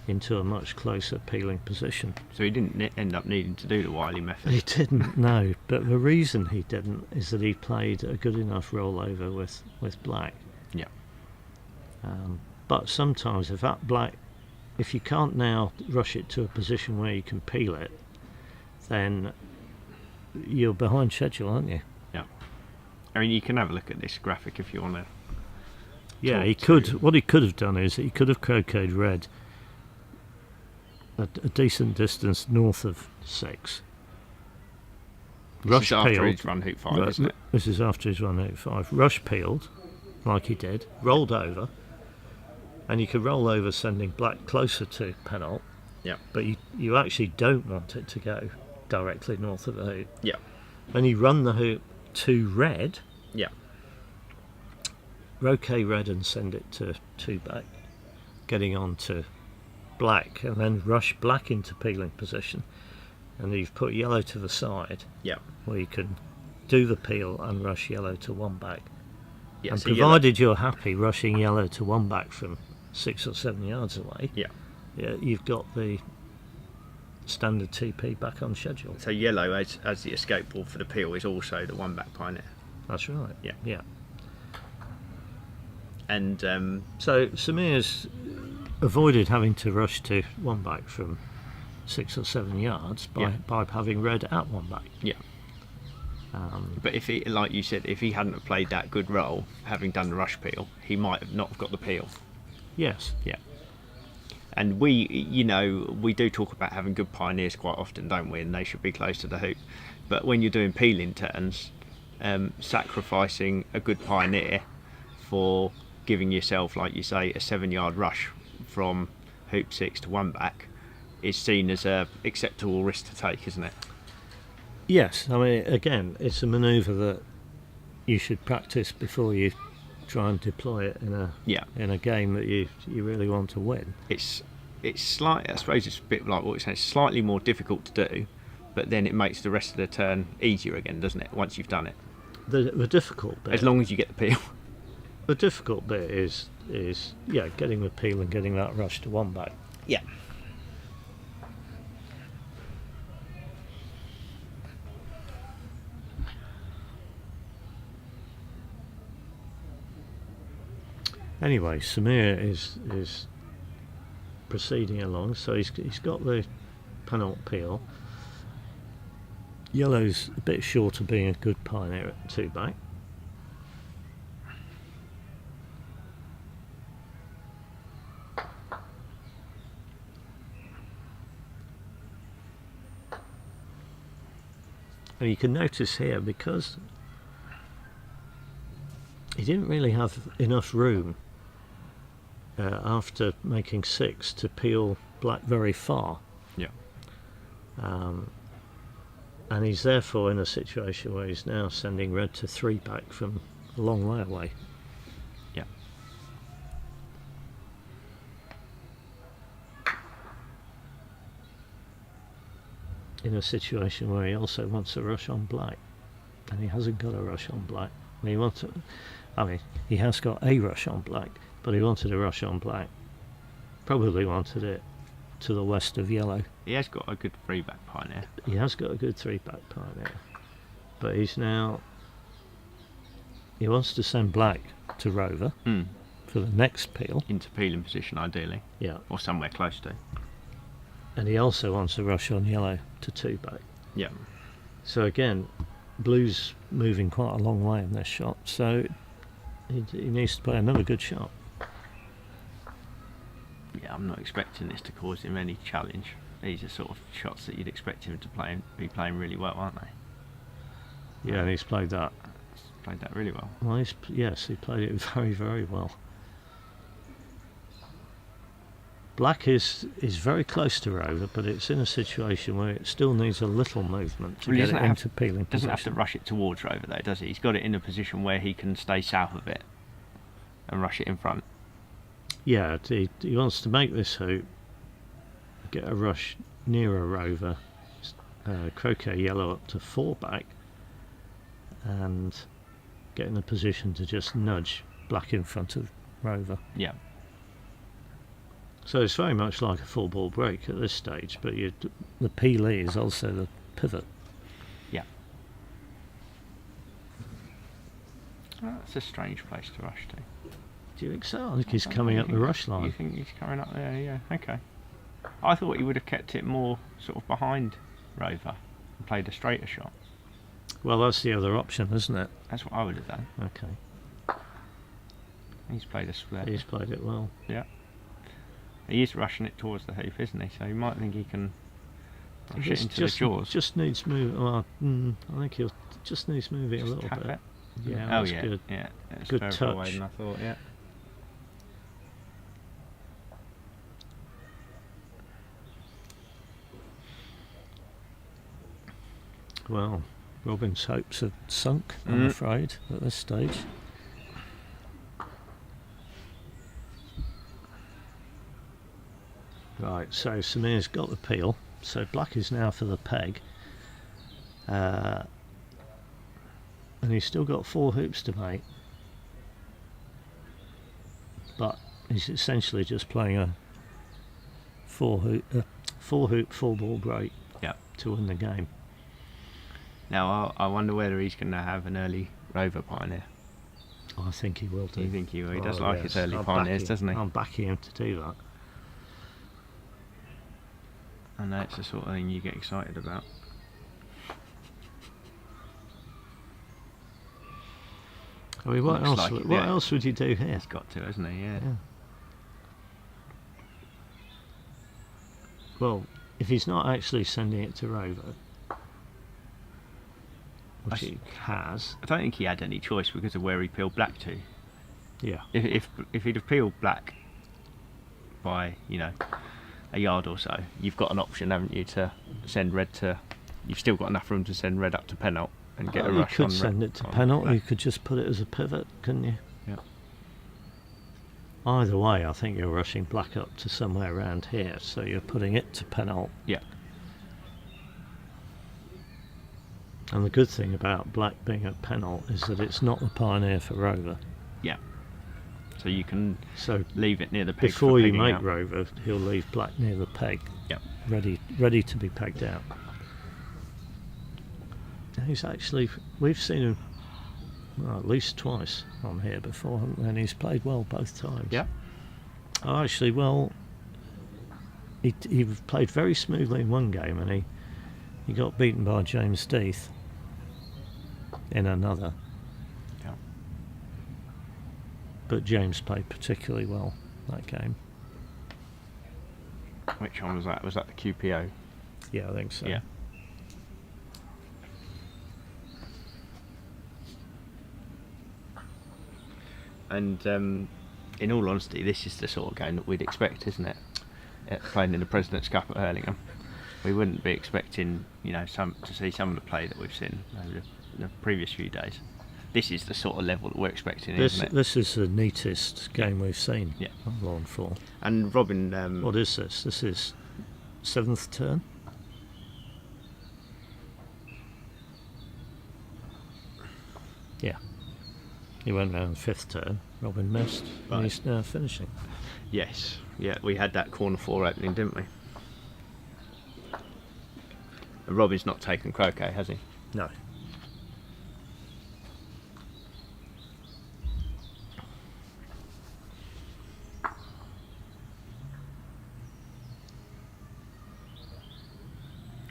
into a much closer peeling position. So he didn't end up needing to do the Wiley method? He didn't, no, but the reason he didn't is that he played a good enough rollover with black. Yeah. But sometimes if you can't now rush it to a position where you can peel it, then you're behind schedule, aren't you? Yeah. I mean, you can have a look at this graphic if you want to. Yeah, he could. What he could have done is he could have croqueted red a decent distance north of 6. Rush peeled. After he's run hoop 5, isn't it? This is after he's run hoop 5. Rush peeled, like he did, rolled over, and you could roll over sending black closer to penalt. Yeah. But you actually don't want it to go directly north of the hoop. Yeah. And you run the hoop to red. Yeah. Roquet red and send it to 2-back, getting on to black, and then rush black into peeling position, and you've put yellow to the side. Yeah. Where you can do the peel and rush yellow to 1-back. Yeah, and so provided you're happy rushing yellow to 1-back from 6 or 7 yards away, yeah, you've got the standard TP back on schedule. So yellow as the escape ball for the peel is also the 1-back pioneer. That's right. Yeah. Yeah. And so Samir's avoided having to rush to 1-back from 6 or 7 yards by having red at 1-back. Yeah. But if he, like you said, if he hadn't have played that good role, having done the rush peel, he might have not got the peel. Yes. Yeah. And we do talk about having good pioneers quite often, don't we? And they should be close to the hoop. But when you're doing peeling turns, sacrificing a good pioneer for giving yourself, like you say, a 7-yard rush from hoop 6 to 1-back is seen as a acceptable risk to take, isn't it? Yes, I mean, again, it's a manoeuvre that you should practice before you try and deploy it in a game that you really want to win. It's slight. I suppose it's a bit like what you're saying. It's slightly more difficult to do, but then it makes the rest of the turn easier again, doesn't it? Once you've done it, the difficult bit. As long as you get the peel. The difficult bit is getting the peel and getting that rush to 1-back. Yeah. Anyway, Samir is proceeding along, so he's got the penalt peel. Yellow's a bit short of being a good pioneer at 2-back. And you can notice here, because he didn't really have enough room after making 6 to peel black very far. Yeah. And he's therefore in a situation where he's now sending red to 3-back from a long way away. Yeah. In a situation where he also wants a rush on black, and he hasn't got a rush on black. And he has got a rush on black, but he wanted a rush on black. Probably wanted it to the west of yellow. He has got a good 3-back pioneer. He has got a good 3-back pioneer, but he wants to send black to rover for the next peel. Into peeling position, ideally. Yeah. Or somewhere close to. And he also wants a rush on yellow to 2-back. Yeah. So again, blue's moving quite a long way in this shot, so he needs to play another good shot. Yeah, I'm not expecting this to cause him any challenge. These are sort of shots that you'd expect him to be playing really well, aren't they? Yeah, and he's played that. Played that really well. Well, yes, he played it very, very well. Black is very close to rover, but it's in a situation where it still needs a little movement to get it into peeling position. Doesn't have to rush it towards rover though, does he? He's got it in a position where he can stay south of it and rush it in front. Yeah, he wants to make this hoop, get a rush near a rover, croquet yellow up to 4-back, and get in a position to just nudge black in front of rover. Yeah. So it's very much like a full ball break at this stage, but the peelee is also the pivot. Yeah. Oh, that's a strange place to rush to. Do you think so? I think he's coming up the rush line. You think he's coming up there? Yeah. Okay. I thought he would have kept it more sort of behind rover and played a straighter shot. Well, that's the other option, isn't it? That's what I would have done. Okay. He's played a split. He's played it well. Yeah. He is rushing it towards the hoop, isn't he? So he might think he can rush it into the jaws. Just needs move. Well, I think he'll just needs moving a little bit. It. Yeah. Oh that's yeah. good. Yeah. That's Good further touch. away than I thought. Yeah. Well, Robin's hopes have sunk, I'm afraid, at this stage. Right, so Samir's got the peel, so black is now for the peg. And he's still got 4 hoops to make. But he's essentially just playing a 4 hoop full ball break to win the game. Now I wonder whether he's going to have an early rover pioneer. I think he will do. You think he will? He does like his early pioneers, doesn't he? I'm backing him to do that. I know it's the sort of thing you get excited about. I mean, what else would you do here? He's got to, hasn't he? Yeah. Well, if he's not actually sending it to rover, which he has. I don't think he had any choice because of where he peeled black to. Yeah. If he'd have peeled black by a yard or so, you've got an option, haven't you, to send red to. You've still got enough room to send red up to penalt and get a rush on. You could send it to penalt. You could just put it as a pivot, couldn't you? Yeah. Either way, I think you're rushing black up to somewhere around here, so you're putting it to penalt. Yeah. And the good thing about black being at penalt is that it's not the pioneer for rover. Yeah. So you can leave it near the peg. Before you make rover, he'll leave black near the peg. Yeah. Ready to be pegged out. We've seen him at least twice on here before, and he's played well both times. Yeah. Oh, actually, well, he played very smoothly in one game, and he got beaten by James Death in another. Yeah. But James played particularly well that game. Which one was that? Was that the QPO? Yeah, I think so. Yeah. And in all honesty, this is the sort of game that we'd expect, isn't it? Playing in the President's Cup at Hurlingham. We wouldn't be expecting, to see some of the play that we've seen over the previous few days. This is the sort of level that we're expecting, isn't it? This is the neatest game we've seen on Lawn 4. And Robin... what is this? This is 7th turn? Yeah. He went round 5th turn. Robin missed, and he's now finishing. Yes, yeah, we had that corner 4 opening, didn't we? And Robin's not taken croquet, has he? No.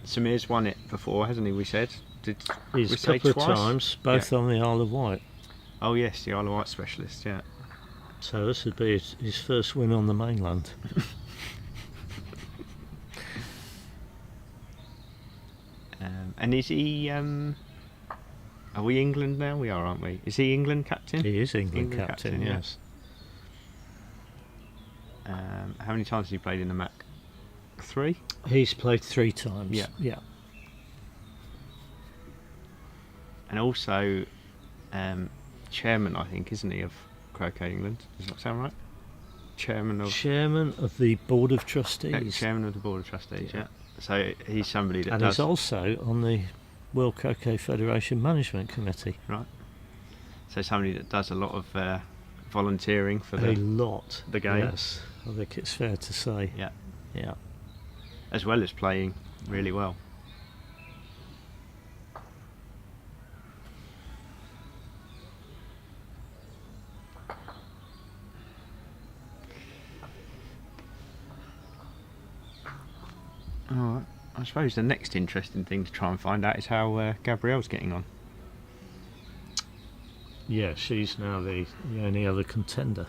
Samir's won it before, hasn't he? We said. Did He's we a say couple of twice? times, both on the Isle of Wight. Oh yes, the Isle of Wight specialist. Yeah. So this would be his first win on the mainland. And is he? Are we England now? We are, aren't we? Is he England captain? He is England England captain, captain, yeah. yes. How many times has he played in the MAC? 3. He's played 3 times. Yeah. Yeah. And also, chairman, I think, isn't he, of Croquet England? Does that sound right? Chairman of the Board of Trustees. Chairman of the Board of Trustees. Yeah. So he's somebody that and does. he's also on the World Croquet Federation Management Committee. Right. So somebody that does a lot of volunteering for the game. Yes, I think it's fair to say. Yeah. Yeah. As well as playing really well. Alright, I suppose the next interesting thing to try and find out is how Gabrielle's getting on. Yeah, she's now the only other contender,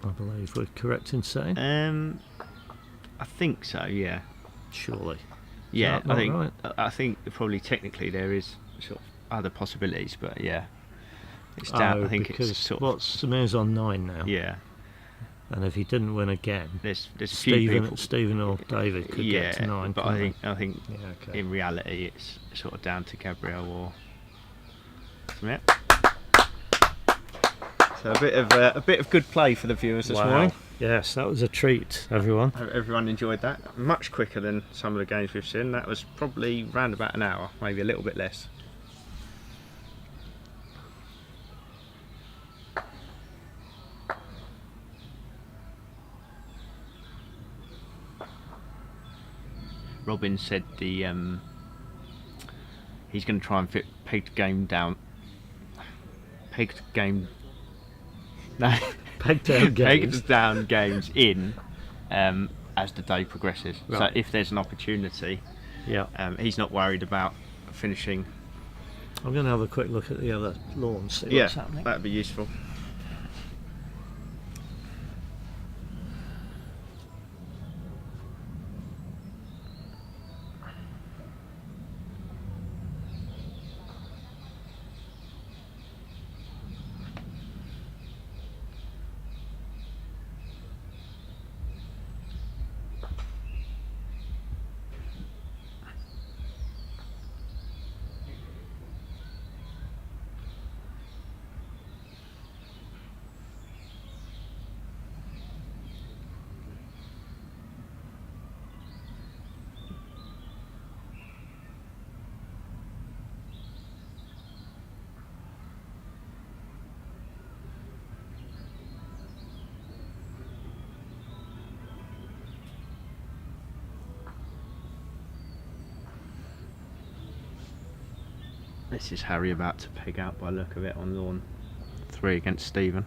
I believe we're correct in saying. I think so, yeah. Surely. Yeah, I think right? I think probably technically there is sort of other possibilities, but yeah. It's down, I think because it's sort of... Samir's on 9 now. Yeah. And if he didn't win again, there's a few people... Stephen or David could get to 9. But I think yeah, okay. in reality it's sort of down to Gabrielle or Samir. So a bit of good play for the viewers this morning. Yes, that was a treat, everyone. Hope everyone enjoyed that. Much quicker than some of the games we've seen. That was probably round about an hour, maybe a little bit less. Robin said he's going to try and fit pegged game down. Pegged game. No. Pegged down games. Pegged down games in as the day progresses. Right. So if there's an opportunity, he's not worried about finishing. I'm going to have a quick look at the other lawn, see what's happening. That'd be useful. This is Harry about to peg out by the look of it on lawn 3 against Stephen.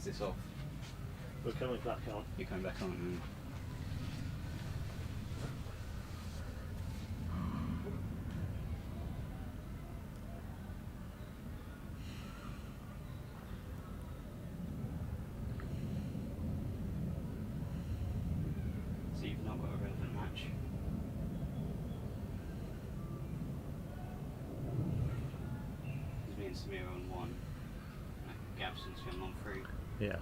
this off? We're coming back on. You're coming back on. So you've not got a relevant match. Because me and Samir are on 1. Gabson's going on 3. Yeah.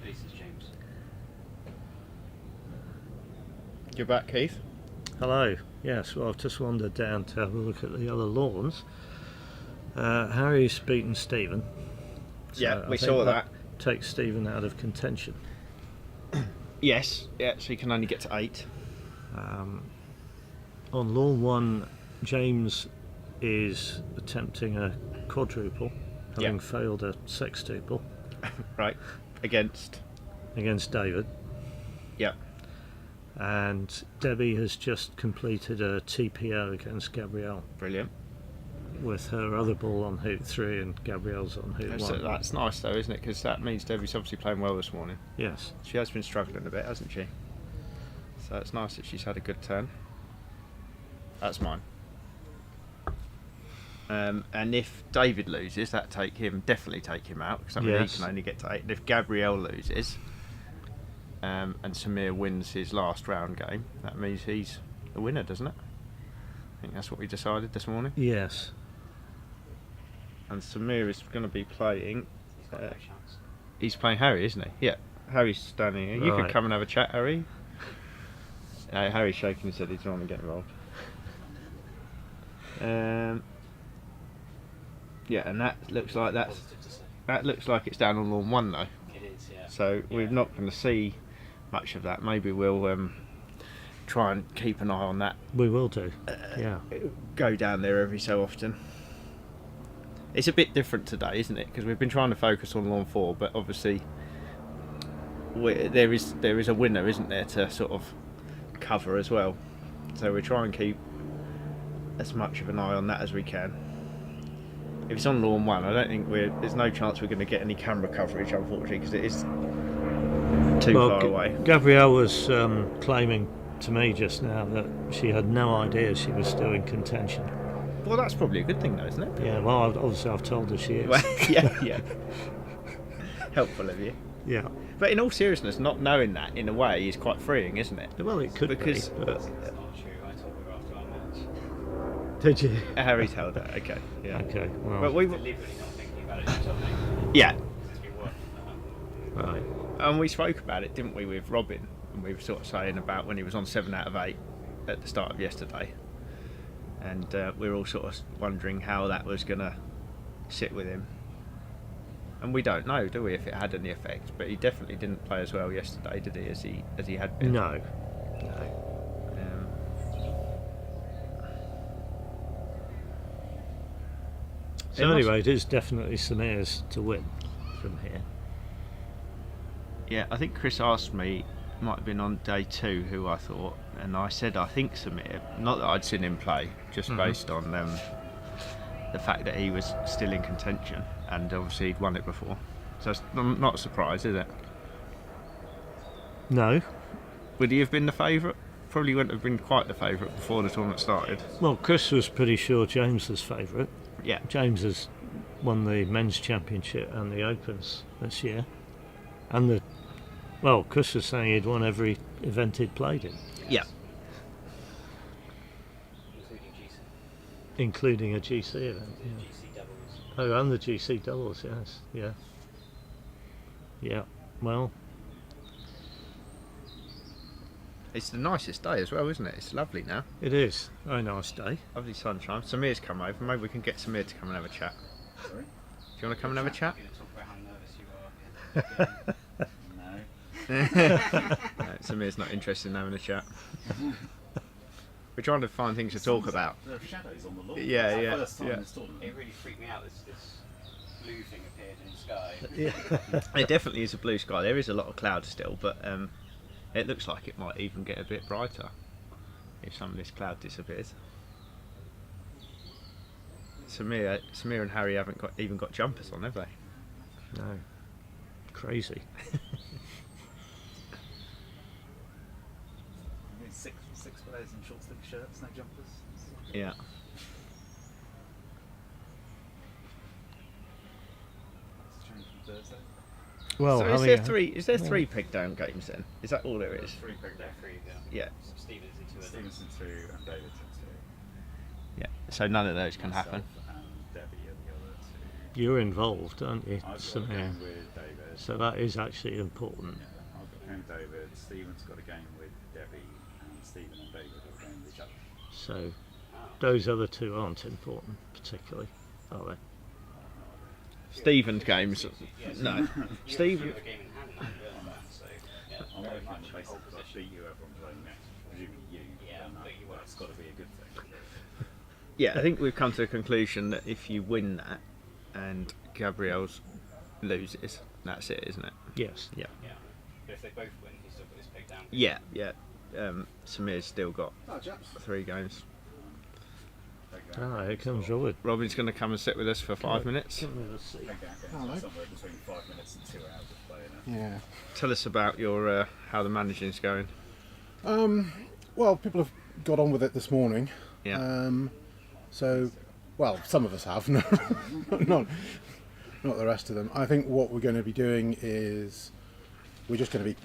This is James. You're back, Keith? Hello. Yes, well, I've just wandered down to have a look at the other lawns. Harry's beaten Stephen. So Yeah, I we think saw that. Takes Stephen out of contention. Yes, yeah, so you can only get to 8. On lawn 1, James is attempting a quadruple, having failed a sextuple Right, against David. Yeah. And Debbie has just completed a TPO against Gabrielle, Brilliant. with her other ball on hoop 3 and Gabrielle's on hoop 1. That's nice though, isn't it? Because that means Debbie's obviously playing well this morning. Yes. She has been struggling a bit, hasn't she? So it's nice that she's had a good turn. That's mine. And if David loses, that definitely take him out, because Yes. he can only get to 8. And if Gabrielle loses, and Samir wins his last round game, that means he's the winner, doesn't it? I think that's what we decided this morning. Yes. And Samir is going to be playing. He's got no chance. He's playing Harry, isn't he? Yeah. Harry's standing here. You could Right. come and have a chat, Harry. Harry's shaking his head. He doesn't want to get involved. Yeah, and that looks like Positive to say. that looks like it's down on lawn 1 though. It is, yeah. So we're not going to see much of that. Maybe we'll try and keep an eye on that. We will do. Yeah. Go down there every so often. It's a bit different today, isn't it? Because we've been trying to focus on lawn 4, but obviously there is a winner, isn't there, to sort of cover as well. So we try and keep as much of an eye on that as we can. If it's on lawn 1, I don't think there's no chance we're going to get any camera coverage, unfortunately, because it is too far away. Gabrielle was claiming to me just now that she had no idea she was still in contention. Well, that's probably a good thing, though, isn't it? Yeah, well, obviously I've told her she is. Well, yeah. Helpful of you. Yeah. But in all seriousness, not knowing that in a way is quite freeing, isn't it? Well, it could Because be. But That's not true. I thought we were after our match. did you? Harry's held it. Okay. Yeah. Okay. Well. But we Deliberately not thinking about it until now. yeah, It's been working. Right. and we spoke about it, didn't we, with Robin? And we were sort of saying about when he was on 7 out of 8 at the start of yesterday, and we were all sort of wondering how that was going to sit with him. And we don't know, do we, if it had any effect? But he definitely didn't play as well yesterday, did he? As he had been. No. So anyway, it is definitely Samir's to win from here. Yeah, I think Chris asked me, might have been on day 2, who I thought, and I said I think Samir. Not that I'd seen him play, just based on the fact that he was still in contention, and obviously he'd won it before. So it's not a surprise, is it? No. Would he have been the favourite? Probably wouldn't have been quite the favourite before the tournament started. Well, Chris was pretty sure James was favourite. Yeah. James has won the men's championship and the Opens this year. And Chris was saying he'd won every event he'd played in, Yeah. Including GC. including a GC event. The Yeah. GC doubles. Oh, and the GC doubles, yes. Yeah. Yeah. Well, It's the nicest day as well, isn't it? It's lovely now. it is. Very nice day. Lovely sunshine. Samir's come over. Maybe we can get Samir to come and have a chat. Sorry? Do you want to come and have a chat? You're going to talk about how nervous you are. No. No, Samir's not interested in having a chat. We're trying to find things to talk about. There are shadows on the lawn. Yeah, It's the yeah, first time yeah. this tournament. It really freaked me out. This blue thing appeared in the sky. It definitely is a blue sky. There is a lot of cloud still, but it looks like it might even get a bit brighter if some of this cloud disappears. Samir and Harry haven't even got jumpers on, have they? No. Crazy. Six players in short sleeve shirts, no jumpers. Yeah. It's changed from Thursday. Well, So is there three peg down games then? Is that all there is? Three peg There, down. 3 go. Yeah. Stevenson 2 of them. Stevenson 2 and Davidson 2. Yeah. So none of those can happen. Myself and Debbie are the other 2. You're involved, aren't you? I've got a Samir? game with David. So that is actually important. Yeah, I've got a game with David. Stephen's got a game with Debbie, and Stephen and David have a game with each other. So those other two aren't important, particularly, are they? Stephen's games. No. Stephen. You have a game in hand now, don't you? So, yeah, I'm very working on much the basis pole that I position. beat whoever I'm playing next. Presumably you. Yeah, then but you won't. that's got to be a good thing. Yeah, I think we've come to the conclusion that if you win that and Gabriel's loses, that's it, isn't it? Yes. Yeah. Yeah. But if they both win, he's still got his peg down. Yeah, yeah. Samir's still got 3 games. Ah, here comes Robert. Robin's going to come and sit with us for 5 minutes. Come with us, see. Somewhere between 5 minutes and 2 hours of playing it. Yeah. Tell us about your how the managing's going. Well, people have got on with it this morning. Yeah. So, well, some of us have, no, not the rest of them. I think what we're going to be doing is we're just going to be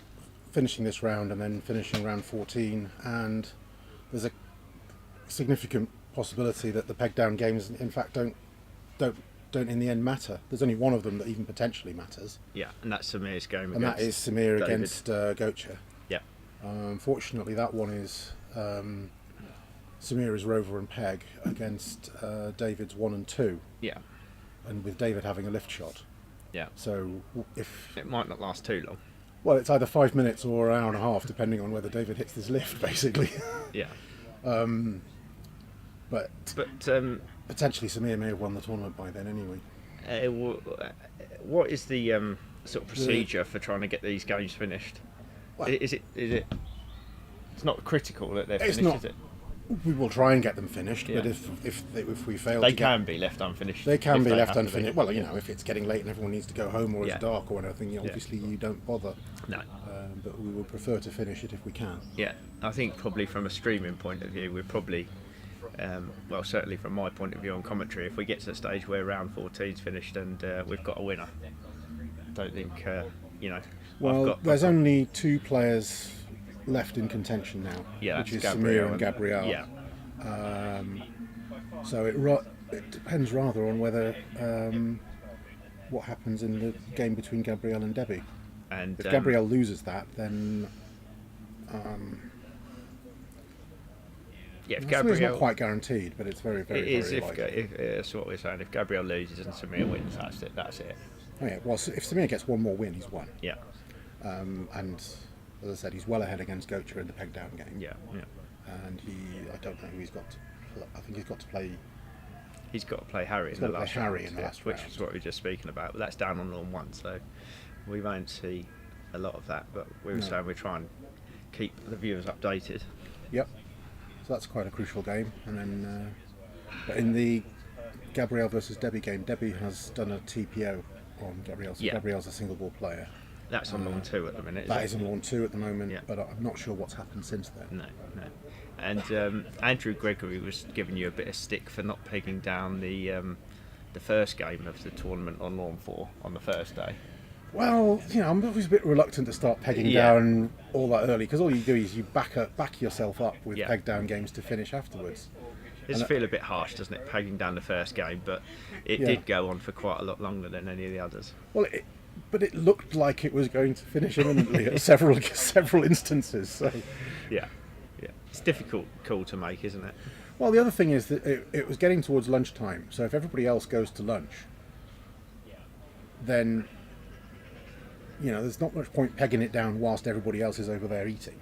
finishing this round and then finishing round 14, and there's a significant possibility that the peg down games, in fact, don't in the end matter. There's only one of them that even potentially matters, Yeah, and that's Samir's game. and that is Samir David. against Gocha. Yeah. Unfortunately, that one is Samir is rover and peg against David's 1 and 2, Yeah. and with David having a lift shot. Yeah. So if It might not last too long. well, it's either 5 minutes or an hour and a half, depending on whether David hits this lift, basically. Yeah. But But potentially Samir may have won the tournament by then anyway. what is the sort of procedure for trying to get these games finished? Well- Is it? It's not critical that they're It's finished, not- is it? We will try and get them finished, but Yeah. if we fail, They to can be left unfinished. They can if be they left have to be. unfinished. Well, you know, if it's getting late and everyone needs to go home or Yeah. it's dark or anything, Yeah. obviously you don't bother. No. But we would prefer to finish it if we can. Yeah, I think probably from a streaming point of view, we're probably, well, certainly from my point of view on commentary, if we get to the stage where round 14's finished and we've got a winner, I don't think, Well, there's only 2 players left in contention now, Yeah, which is that's Samir and Gabrielle. Yeah, So it depends rather on whether what happens in the game between Gabrielle and Debbie. and If Gabrielle loses that, then yeah, if it's Gabrielle, not quite guaranteed, but it's very, very, it is very if, likely. if that's what we're saying. If Gabrielle loses and Samir wins, that's it. That's it. Oh, yeah. Well, if Samir gets one more win, he's won. Yeah, And as I said, he's well ahead against Gocha in the peg down game. yeah, yeah. And I don't know who he's got. I think he's got to play. He's got to play Harry in got the to play last Harry round, in the yeah, last which round. is what we were just speaking about. But that's down on lawn 1, so we won't see a lot of that. But we were No. saying we try and keep the viewers updated. Yep. So that's quite a crucial game. And then, but in the Gabrielle versus Debbie game, Debbie has done a TPO on Gabrielle. So Yeah. Gabrielle's a single ball player. That's on lawn 2 at the minute. That is on lawn 2 at the moment, Yeah. but I'm not sure what's happened since then. No, no. And Andrew Gregory was giving you a bit of stick for not pegging down the first game of the tournament on lawn 4 on the first day. Well, you know, I'm always a bit reluctant to start pegging Yeah. down all that early, because all you do is you back yourself up with Yeah. peg down games to finish afterwards. It does And feel a bit harsh, doesn't it, pegging down the first game? But it Yeah. did go on for quite a lot longer than any of the others. Well, but it looked like it was going to finish imminently at several instances. So, Yeah, yeah. It's difficult call to make, isn't it? well, the other thing is that it was getting towards lunchtime. So if everybody else goes to lunch, then there's not much point pegging it down whilst everybody else is over there eating.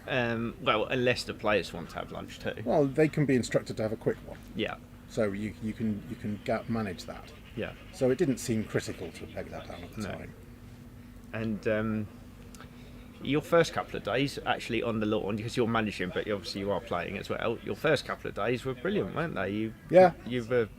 Well, unless the players want to have lunch too. Well, they can be instructed to have a quick one, Yeah, so you can manage that. yeah. So it didn't seem critical to peg that down at the No. time. And your first couple of days actually on the lawn, because you're managing, but obviously you are playing as well. Your first couple of days were brilliant, weren't they? You were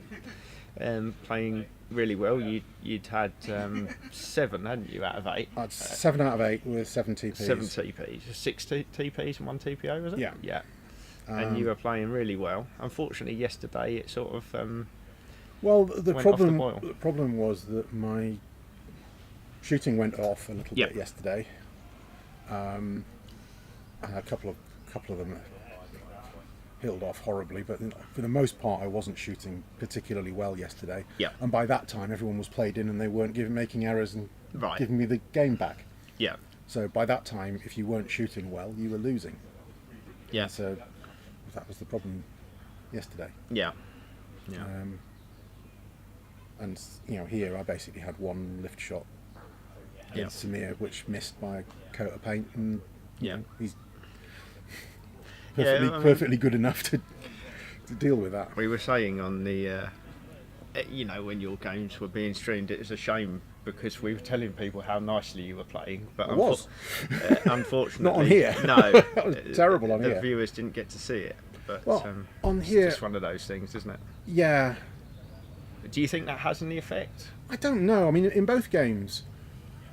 playing really well. You'd had 7, hadn't you, out of 8? I had 7 out of 8 with 7 TPs. 7 TPs, 6 TPs and 1 TPO, was it? Yeah. Yeah. And you were playing really well. Unfortunately, yesterday it sort of well, the went off the problem boil. the problem was that my shooting went off a little bit yesterday. And a couple of them peeled off horribly, but for the most part I wasn't shooting particularly well yesterday. Yeah. And by that time everyone was played in and they weren't making errors and giving me the game back. Yeah. So by that time, if you weren't shooting well, you were losing. Yeah. So that was the problem yesterday. Yeah. Yeah. And here I basically had 1 lift shot against Samir, which missed by a coat of paint, and he's perfectly good enough to deal with that. We were saying on the, when your games were being streamed, it was a shame because we were telling people how nicely you were playing, but unfortunately, not on here. No, that was terrible on the here. The viewers didn't get to see it. But on it's here, just one of those things, isn't it? Yeah. Do you think that has any effect? I don't know. I mean, in both games,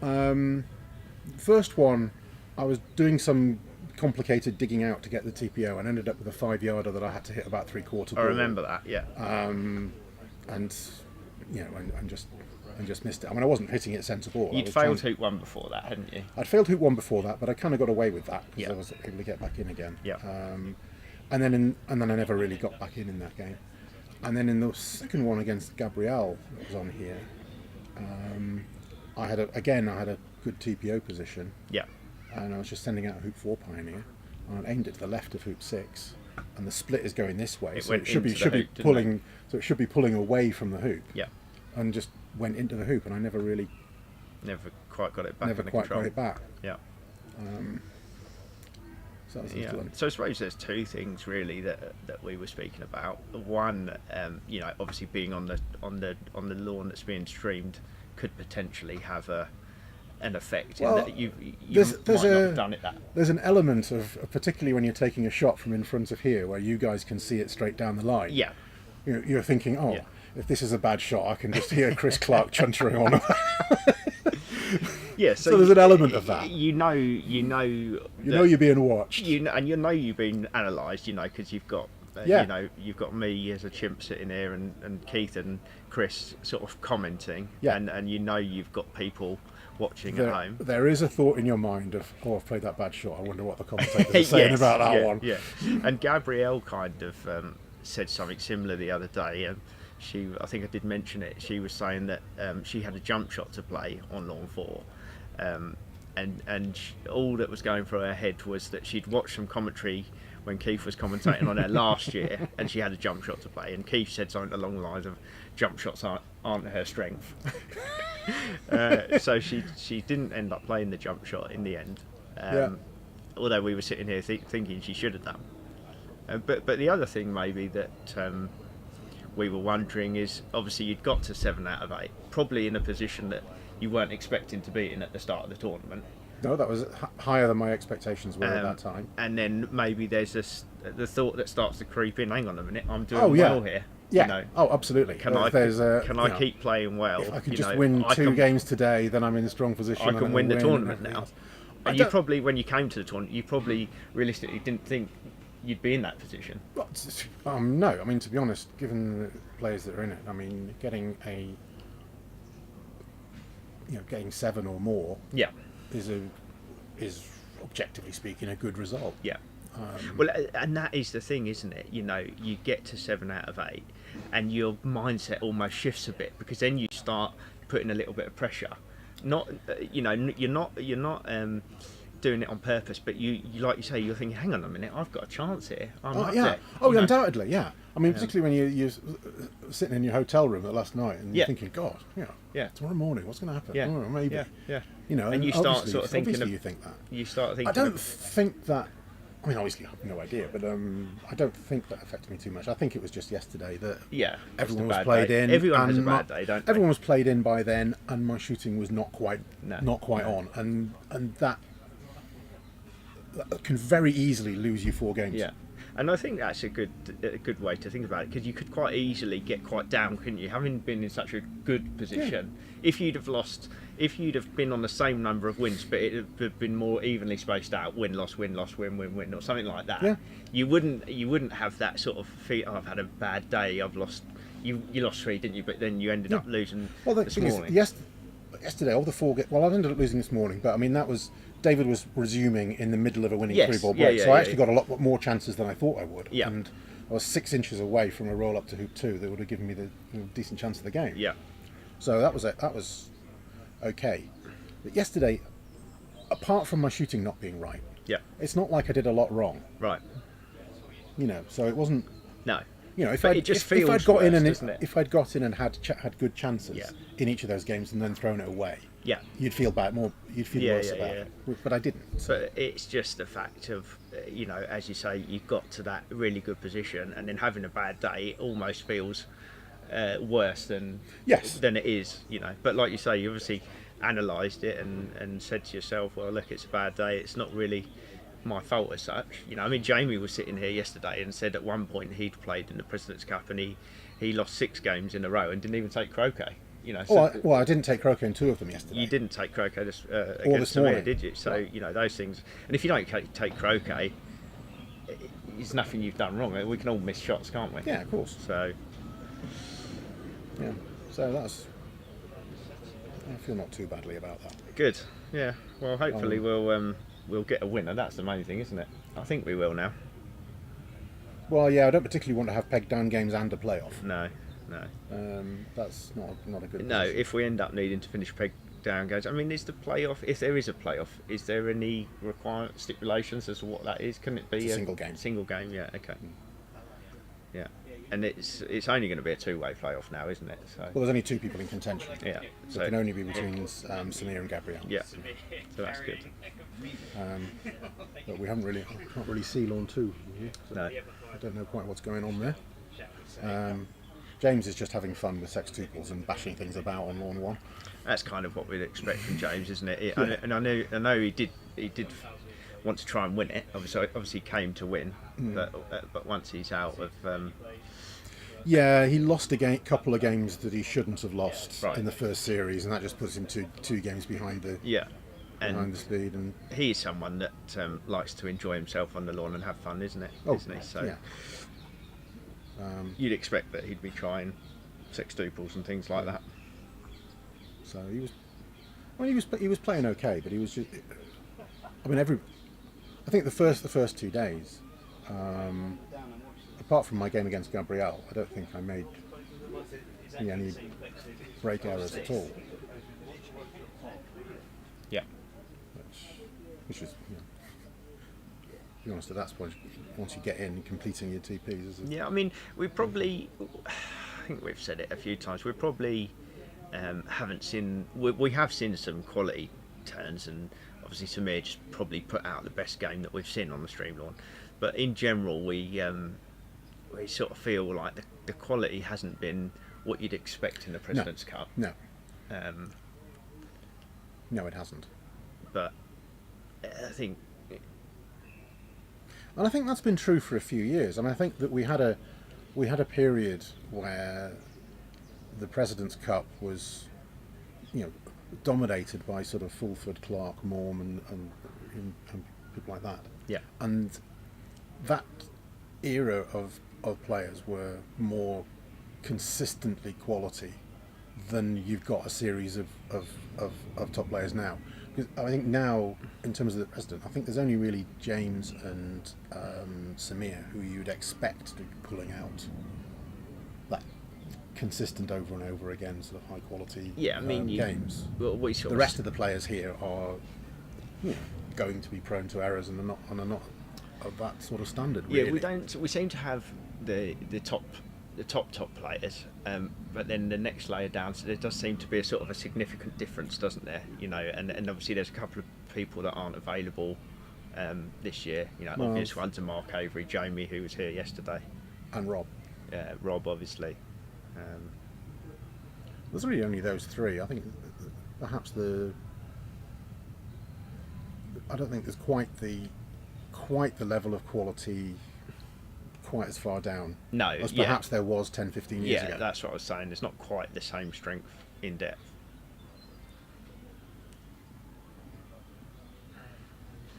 first one, I was doing some complicated digging out to get the TPO and ended up with a 5-yarder that I had to hit about 3/4 ball. I remember that, yeah. And just missed it. I mean, I wasn't hitting it centre ball. You'd failed hoop 1 before that, hadn't you? I'd failed hoop 1 before that, but I kind of got away with that because I was able to get back in again. Yeah. And then I never really got back in that game. And then in the second one against Gabrielle that was on here, I had a good TPO position. Yeah. And I was just sending out hoop 4 Pioneer, and I aimed it to the left of hoop 6, and the split is going this way, so it should be pulling. So it should be pulling away from the hoop. Yeah. And just went into the hoop, and I never quite got it back. Never quite got it back. Yeah. So that was So I suppose there's 2 things really that we were speaking about. One, obviously being on the lawn that's being streamed could potentially have an effect in that you might not have done it that. There's an element of, particularly when you're taking a shot from in front of here, where you guys can see it straight down the line. Yeah. You're thinking, if this is a bad shot, I can just hear Chris Clark chuntering on. Yeah, so there's an element of that. You know you're being watched. You've been analysed. Because you've got you've got me as a chimp sitting here and Keith and Chris sort of commenting. Yeah. And you've got people watching at home. There is a thought in your mind of, I've played that bad shot. I wonder what the commentators are saying about that one. Yeah. And Gabrielle kind of said something similar the other day. I think I did mention it. She was saying that she had a jump shot to play on lawn 4, and all that was going through her head was that she'd watched some commentary when Keith was commentating on her last year, and she had a jump shot to play. And Keith said something along the lines of, "Jump shots aren't her strength." So she didn't end up playing the jump shot in the end. Although we were sitting here thinking she should have done. But the other thing maybe that we were wondering is, obviously you'd got to 7 out of 8, probably in a position that you weren't expecting to be in at the start of the tournament. No, that was higher than my expectations were at that time. And then maybe there's the thought that starts to creep in, hang on a minute, I'm doing well here. Yeah, absolutely. Can I keep playing well? If I can just win 2 games today, then I'm in a strong position. I can win the tournament now. And you probably, when you came to the tournament, you probably realistically didn't think you'd be in that position. No, I mean, to be honest, given the players that are in it, I mean, getting 7 or more is objectively speaking a good result. Yeah. Well, and that is the thing, isn't it? You get to 7 out of 8 and your mindset almost shifts a bit, because then you start putting a little bit of pressure. Not you're not doing it on purpose, but you like you say, you're thinking, hang on a minute, I've got a chance here. Undoubtedly, yeah. I mean, particularly when you're sitting in your hotel room last night and you're thinking, God, tomorrow morning, what's going to happen? Yeah. Oh, maybe. Yeah. And you start sort of thinking. Obviously, you think that. You start thinking. I don't think that. I mean, obviously, I have no idea, but I don't think that affected me too much. I think it was just yesterday that everyone was played in. Everyone has a bad day, don't they? Everyone was played in by then, and my shooting was not quite on, and that that can very easily lose you 4 games. Yeah, and I think that's a good way to think about it, because you could quite easily get quite down, couldn't you? Having been in such a good position, if you'd have been on the same number of wins, but it had been more evenly spaced out, win loss win loss win win win, or something like that. Yeah. You wouldn't have that sort of feel. Oh, I've had a bad day. I've lost. You lost 3, didn't you? But then you ended up losing Well, the this thing morning. is, yesterday, all the 4 well, I ended up losing this morning, but I mean, that was, David was resuming in the middle of a winning Yes, 3-ball yeah, break, yeah, so I yeah, actually got a lot more chances than I thought I would. Yeah. And I was 6 inches away from a roll up to hoop 2 that would have given me the decent chance of the game. Yeah. So that was okay. But yesterday, apart from my shooting not being right, Yeah. it's not like I did a lot wrong, Right. so it wasn't. No. If But I'd, it just if I'd feels got in worse, and doesn't it? if I'd got in and had good chances Yeah. in each of those games and then thrown it away, Yeah. you'd feel bad more. You'd feel Yeah, worse yeah, about it. But I didn't. But it's just the fact of, as you say, you got to that really good position, and then having a bad day, it almost feels worse than Yes. than it is. But like you say, you obviously analysed it and said to yourself, well, look, it's a bad day. It's not really my fault as such. Jamie was sitting here yesterday and said at one point he'd played in the President's Cup and he lost 6 games in a row and didn't even take croquet. Well, I didn't take croquet in 2 of them yesterday. You didn't take croquet this against Samir, morning. did you? So, Right. Those things. And if you don't take croquet, it's nothing you've done wrong. We can all miss shots, can't we? Yeah, of course. So, Yeah. So that's. I feel not too badly about that. good. Yeah. Well, hopefully we'll get a winner. That's the main thing, isn't it? I think we will now. Well, yeah, I don't particularly want to have pegged down games and a playoff. No. That's not a good. No, position. if we end up needing to finish peg down games, I mean, is the playoff? If there is a playoff, is there any stipulations as to what that is? Can it be It's a single game. Single game, yeah. Okay. Yeah, and it's only going to be a 2-way playoff now, isn't it? So Well, there's only 2 people in contention. yeah, So it can only be between Samir and Gabrielle. yeah, so that's good. But we can't really see lawn 2. No, I don't know quite what's going on there. James is just having fun with sextuples and bashing things about on lawn 1. that's kind of what we'd expect from James, isn't it? And I know he did want to try and win it. Obviously came to win, but once he's out of Yeah, he lost a couple of games that he shouldn't have lost Right. in the first series, and that just puts him two games behind the yeah, behind the speed. And he is someone that likes to enjoy himself on the lawn and have fun, isn't it? Oh, Isn't he? So yeah. you'd expect that he'd be trying sextuples and things like that. So he was playing okay, but he was just. I mean, I think the first 2 days, apart from my game against Gabrielle, I don't think I made any break errors at all. Yeah. Which is, to be honest, at that point, once you get in, completing your TPs is. Yeah, I mean, I think we've said it a few times. We probably haven't seen. We have seen some quality turns, and obviously Samir just probably put out the best game that we've seen on the stream lawn. But in general, we sort of feel like the quality hasn't been what you'd expect in the President's Cup. No. No, it hasn't. But I think. And I think that's been true for a few years. I mean, I think that we had a period where the President's Cup was, dominated by sort of Fulford, Clark, Morm, and people like that. Yeah. And that era of players were more consistently quality than you've got a series of top players now. Because I think now, in terms of the President, I think there's only really James and Samir who you'd expect to be pulling out that consistent over and over again sort of high quality games. The rest of the players here are going to be prone to errors and are not of that sort of standard. Really. Yeah, we seem to have the top players, but then the next layer down, so there does seem to be a sort of a significant difference, doesn't there? And obviously there's a couple of people that aren't available this year. Obvious ones are Mark Avery, Jamie, who was here yesterday, and Rob. Rob, obviously. There's really only those 3. I think perhaps I don't think there's quite the quite the level of quality quite as far down No, as yeah. perhaps there was 10, 15 years Yeah, ago. that's what I was saying. It's not quite the same strength in depth.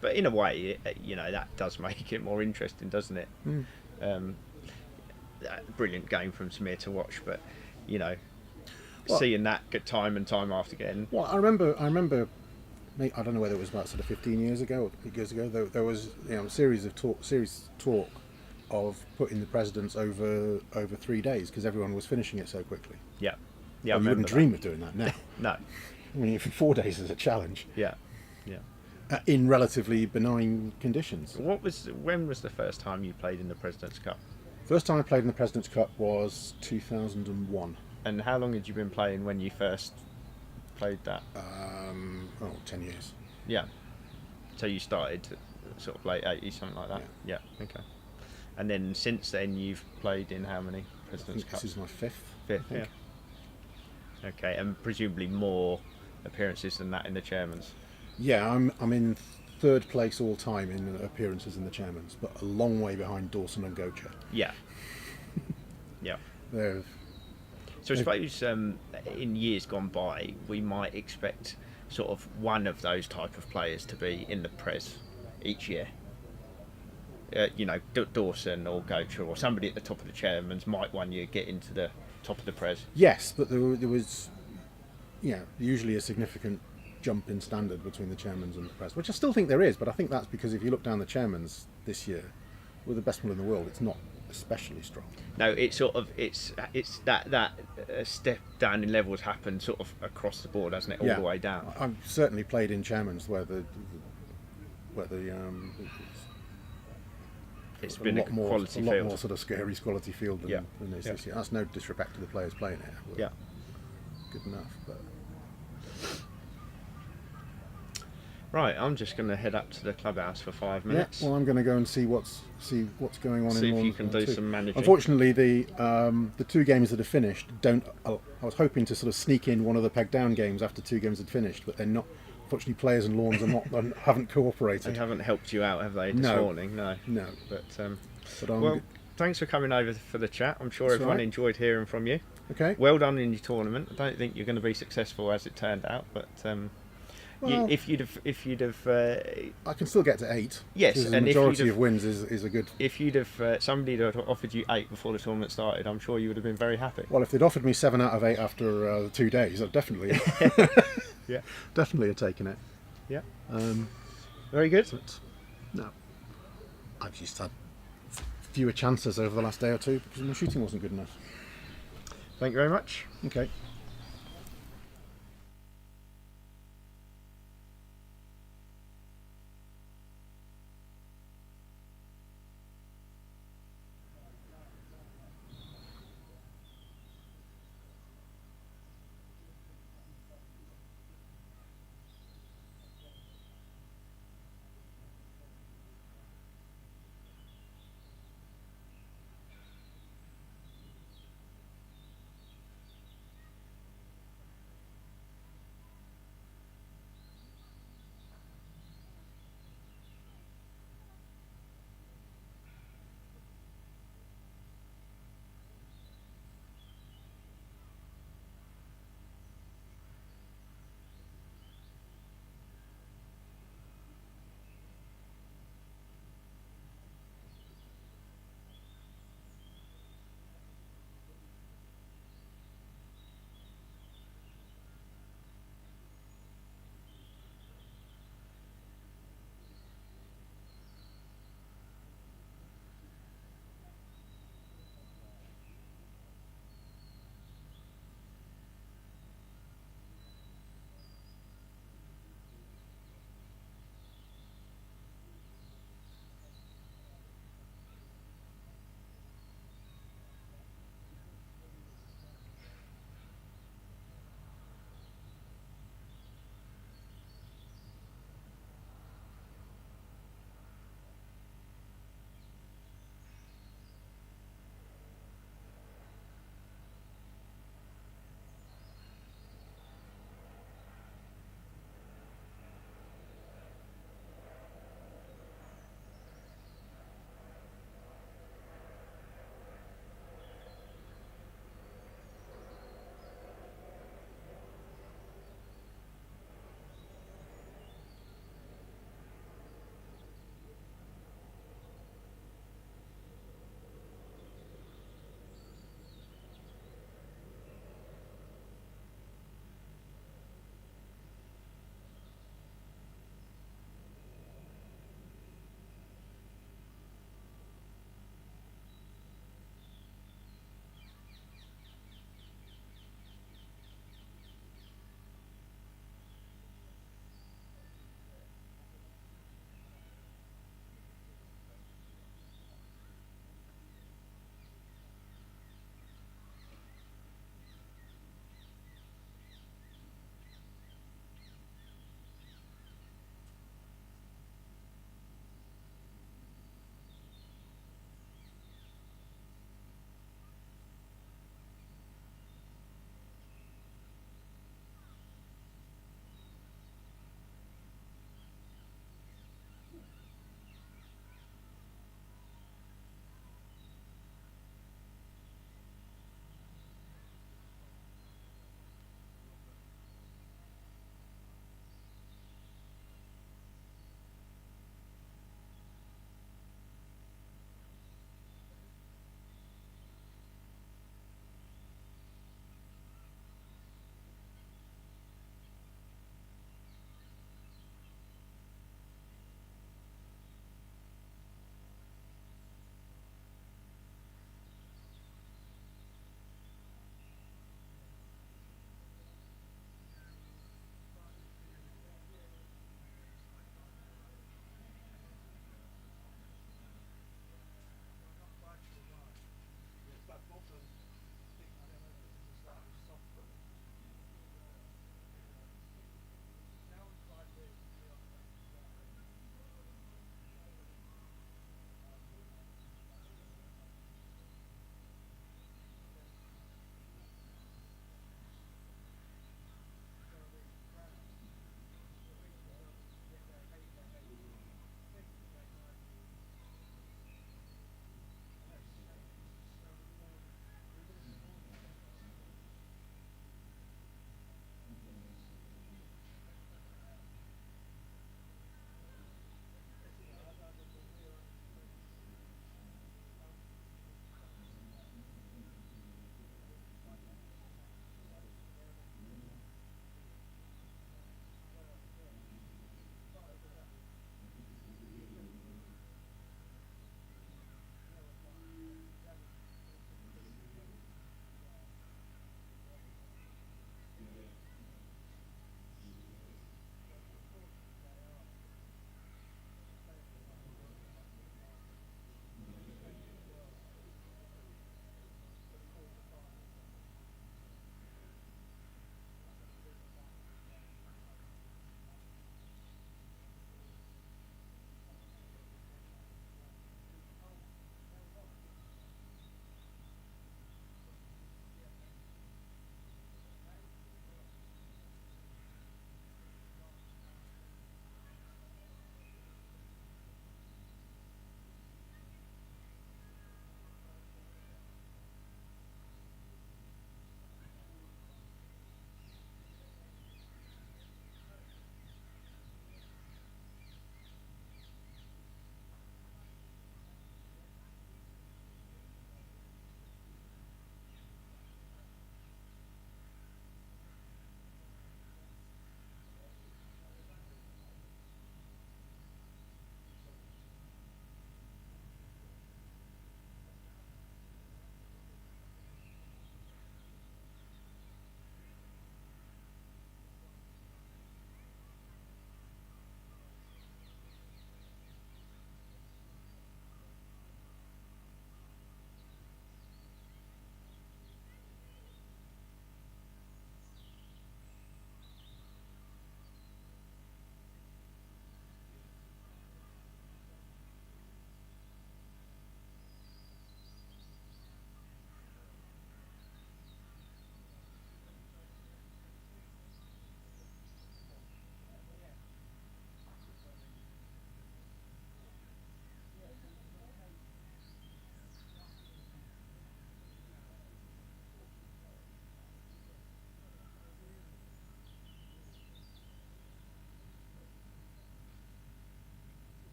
But in a way, that does make it more interesting, doesn't it? Brilliant game from Samir to watch, but Well- seeing that good time and time after again. Well, I remember. I don't know whether it was about sort of 15 years ago or 8 years ago. There was a series talk of putting the presidents over 3 days because everyone was finishing it so quickly. Yeah, Well, I you remember wouldn't that. dream of doing that now. No, I mean, 4 days is a challenge yeah. in relatively benign conditions. When was the first time you played in the President's Cup? First time I played in the President's Cup was 2001. And how long had you been playing when you first played that? 10 years. Yeah. So you started sort of late 80s, something like that? Yeah. Okay. And then since then you've played in how many I President's think Cups? this is my fifth. Fifth, I yeah. think. Okay, and presumably more appearances than that in the Chairman's. Yeah, I'm in third place all time in appearances in the Chairman's, but a long way behind Dawson and Gocha. Yeah. Yeah. They're So I suppose in years gone by, we might expect sort of one of those type of players to be in the Prez each year. Dawson or Gocha or somebody at the top of the Chairman's might one year get into the top of the Prez. Yes, but there was, usually a significant jump in standard between the Chairman's and the Press, which I still think there is, but I think that's because if you look down the Chairman's this year, with the best one in the world, it's not especially strong. No, it's sort of it's that step down in levels happened sort of across the board, hasn't it? All the way down. I've certainly played in Chairman's where It's been a quality field. A lot more sort of scary quality field than this year. That's no disrespect to the players playing it. Yeah. Good enough, but. Right, I'm just going to head up to the clubhouse for 5 minutes. Yeah, well, I'm going to go and see what's going on. See in if Lawn you can do two. some managing. Unfortunately, the 2 games that have finished don't. I was hoping to sort of sneak in one of the peg down games after 2 games had finished, but they're not. Unfortunately, players and Lawns are not haven't cooperated. They haven't helped you out, have they, this morning? No. No. But But well, thanks for coming over for the chat. I'm sure That's everyone right. enjoyed hearing from you. Okay. Well done in your tournament. I don't think you're going to be successful as it turned out, but Well, if you'd have I can still get to 8. Yes, because the and if majority you'd of wins is a good. if you'd have somebody that offered you 8 before the tournament started, I'm sure you would have been very happy. Well, if they'd offered me 7 out of 8 after the 2 days, I'd definitely, Yeah. definitely have taken it. Yeah. Very good. But no, I've just had fewer chances over the last day or 2 because my shooting wasn't good enough. Thank you very much. Okay.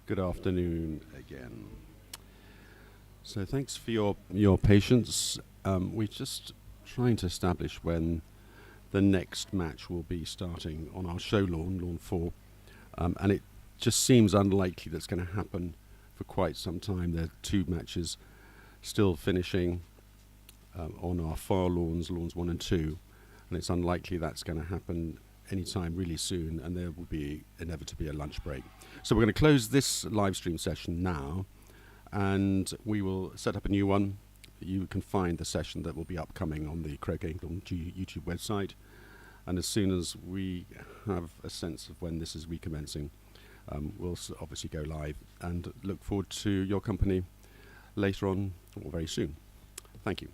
Good afternoon again. So thanks for your patience. We're just trying to establish when the next match will be starting on our show lawn, Lawn 4. And it just seems unlikely that's going to happen for quite some time. There are 2 matches still finishing on our far lawns, Lawns 1 and 2. And it's unlikely that's going to happen anytime really soon, and there will be inevitably a lunch break. So we're going to close this live stream session now, and we will set up a new one. You can find the session that will be upcoming on the Croquet England YouTube website, and as soon as we have a sense of when this is recommencing, we'll obviously go live, and look forward to your company later on or very soon. Thank you.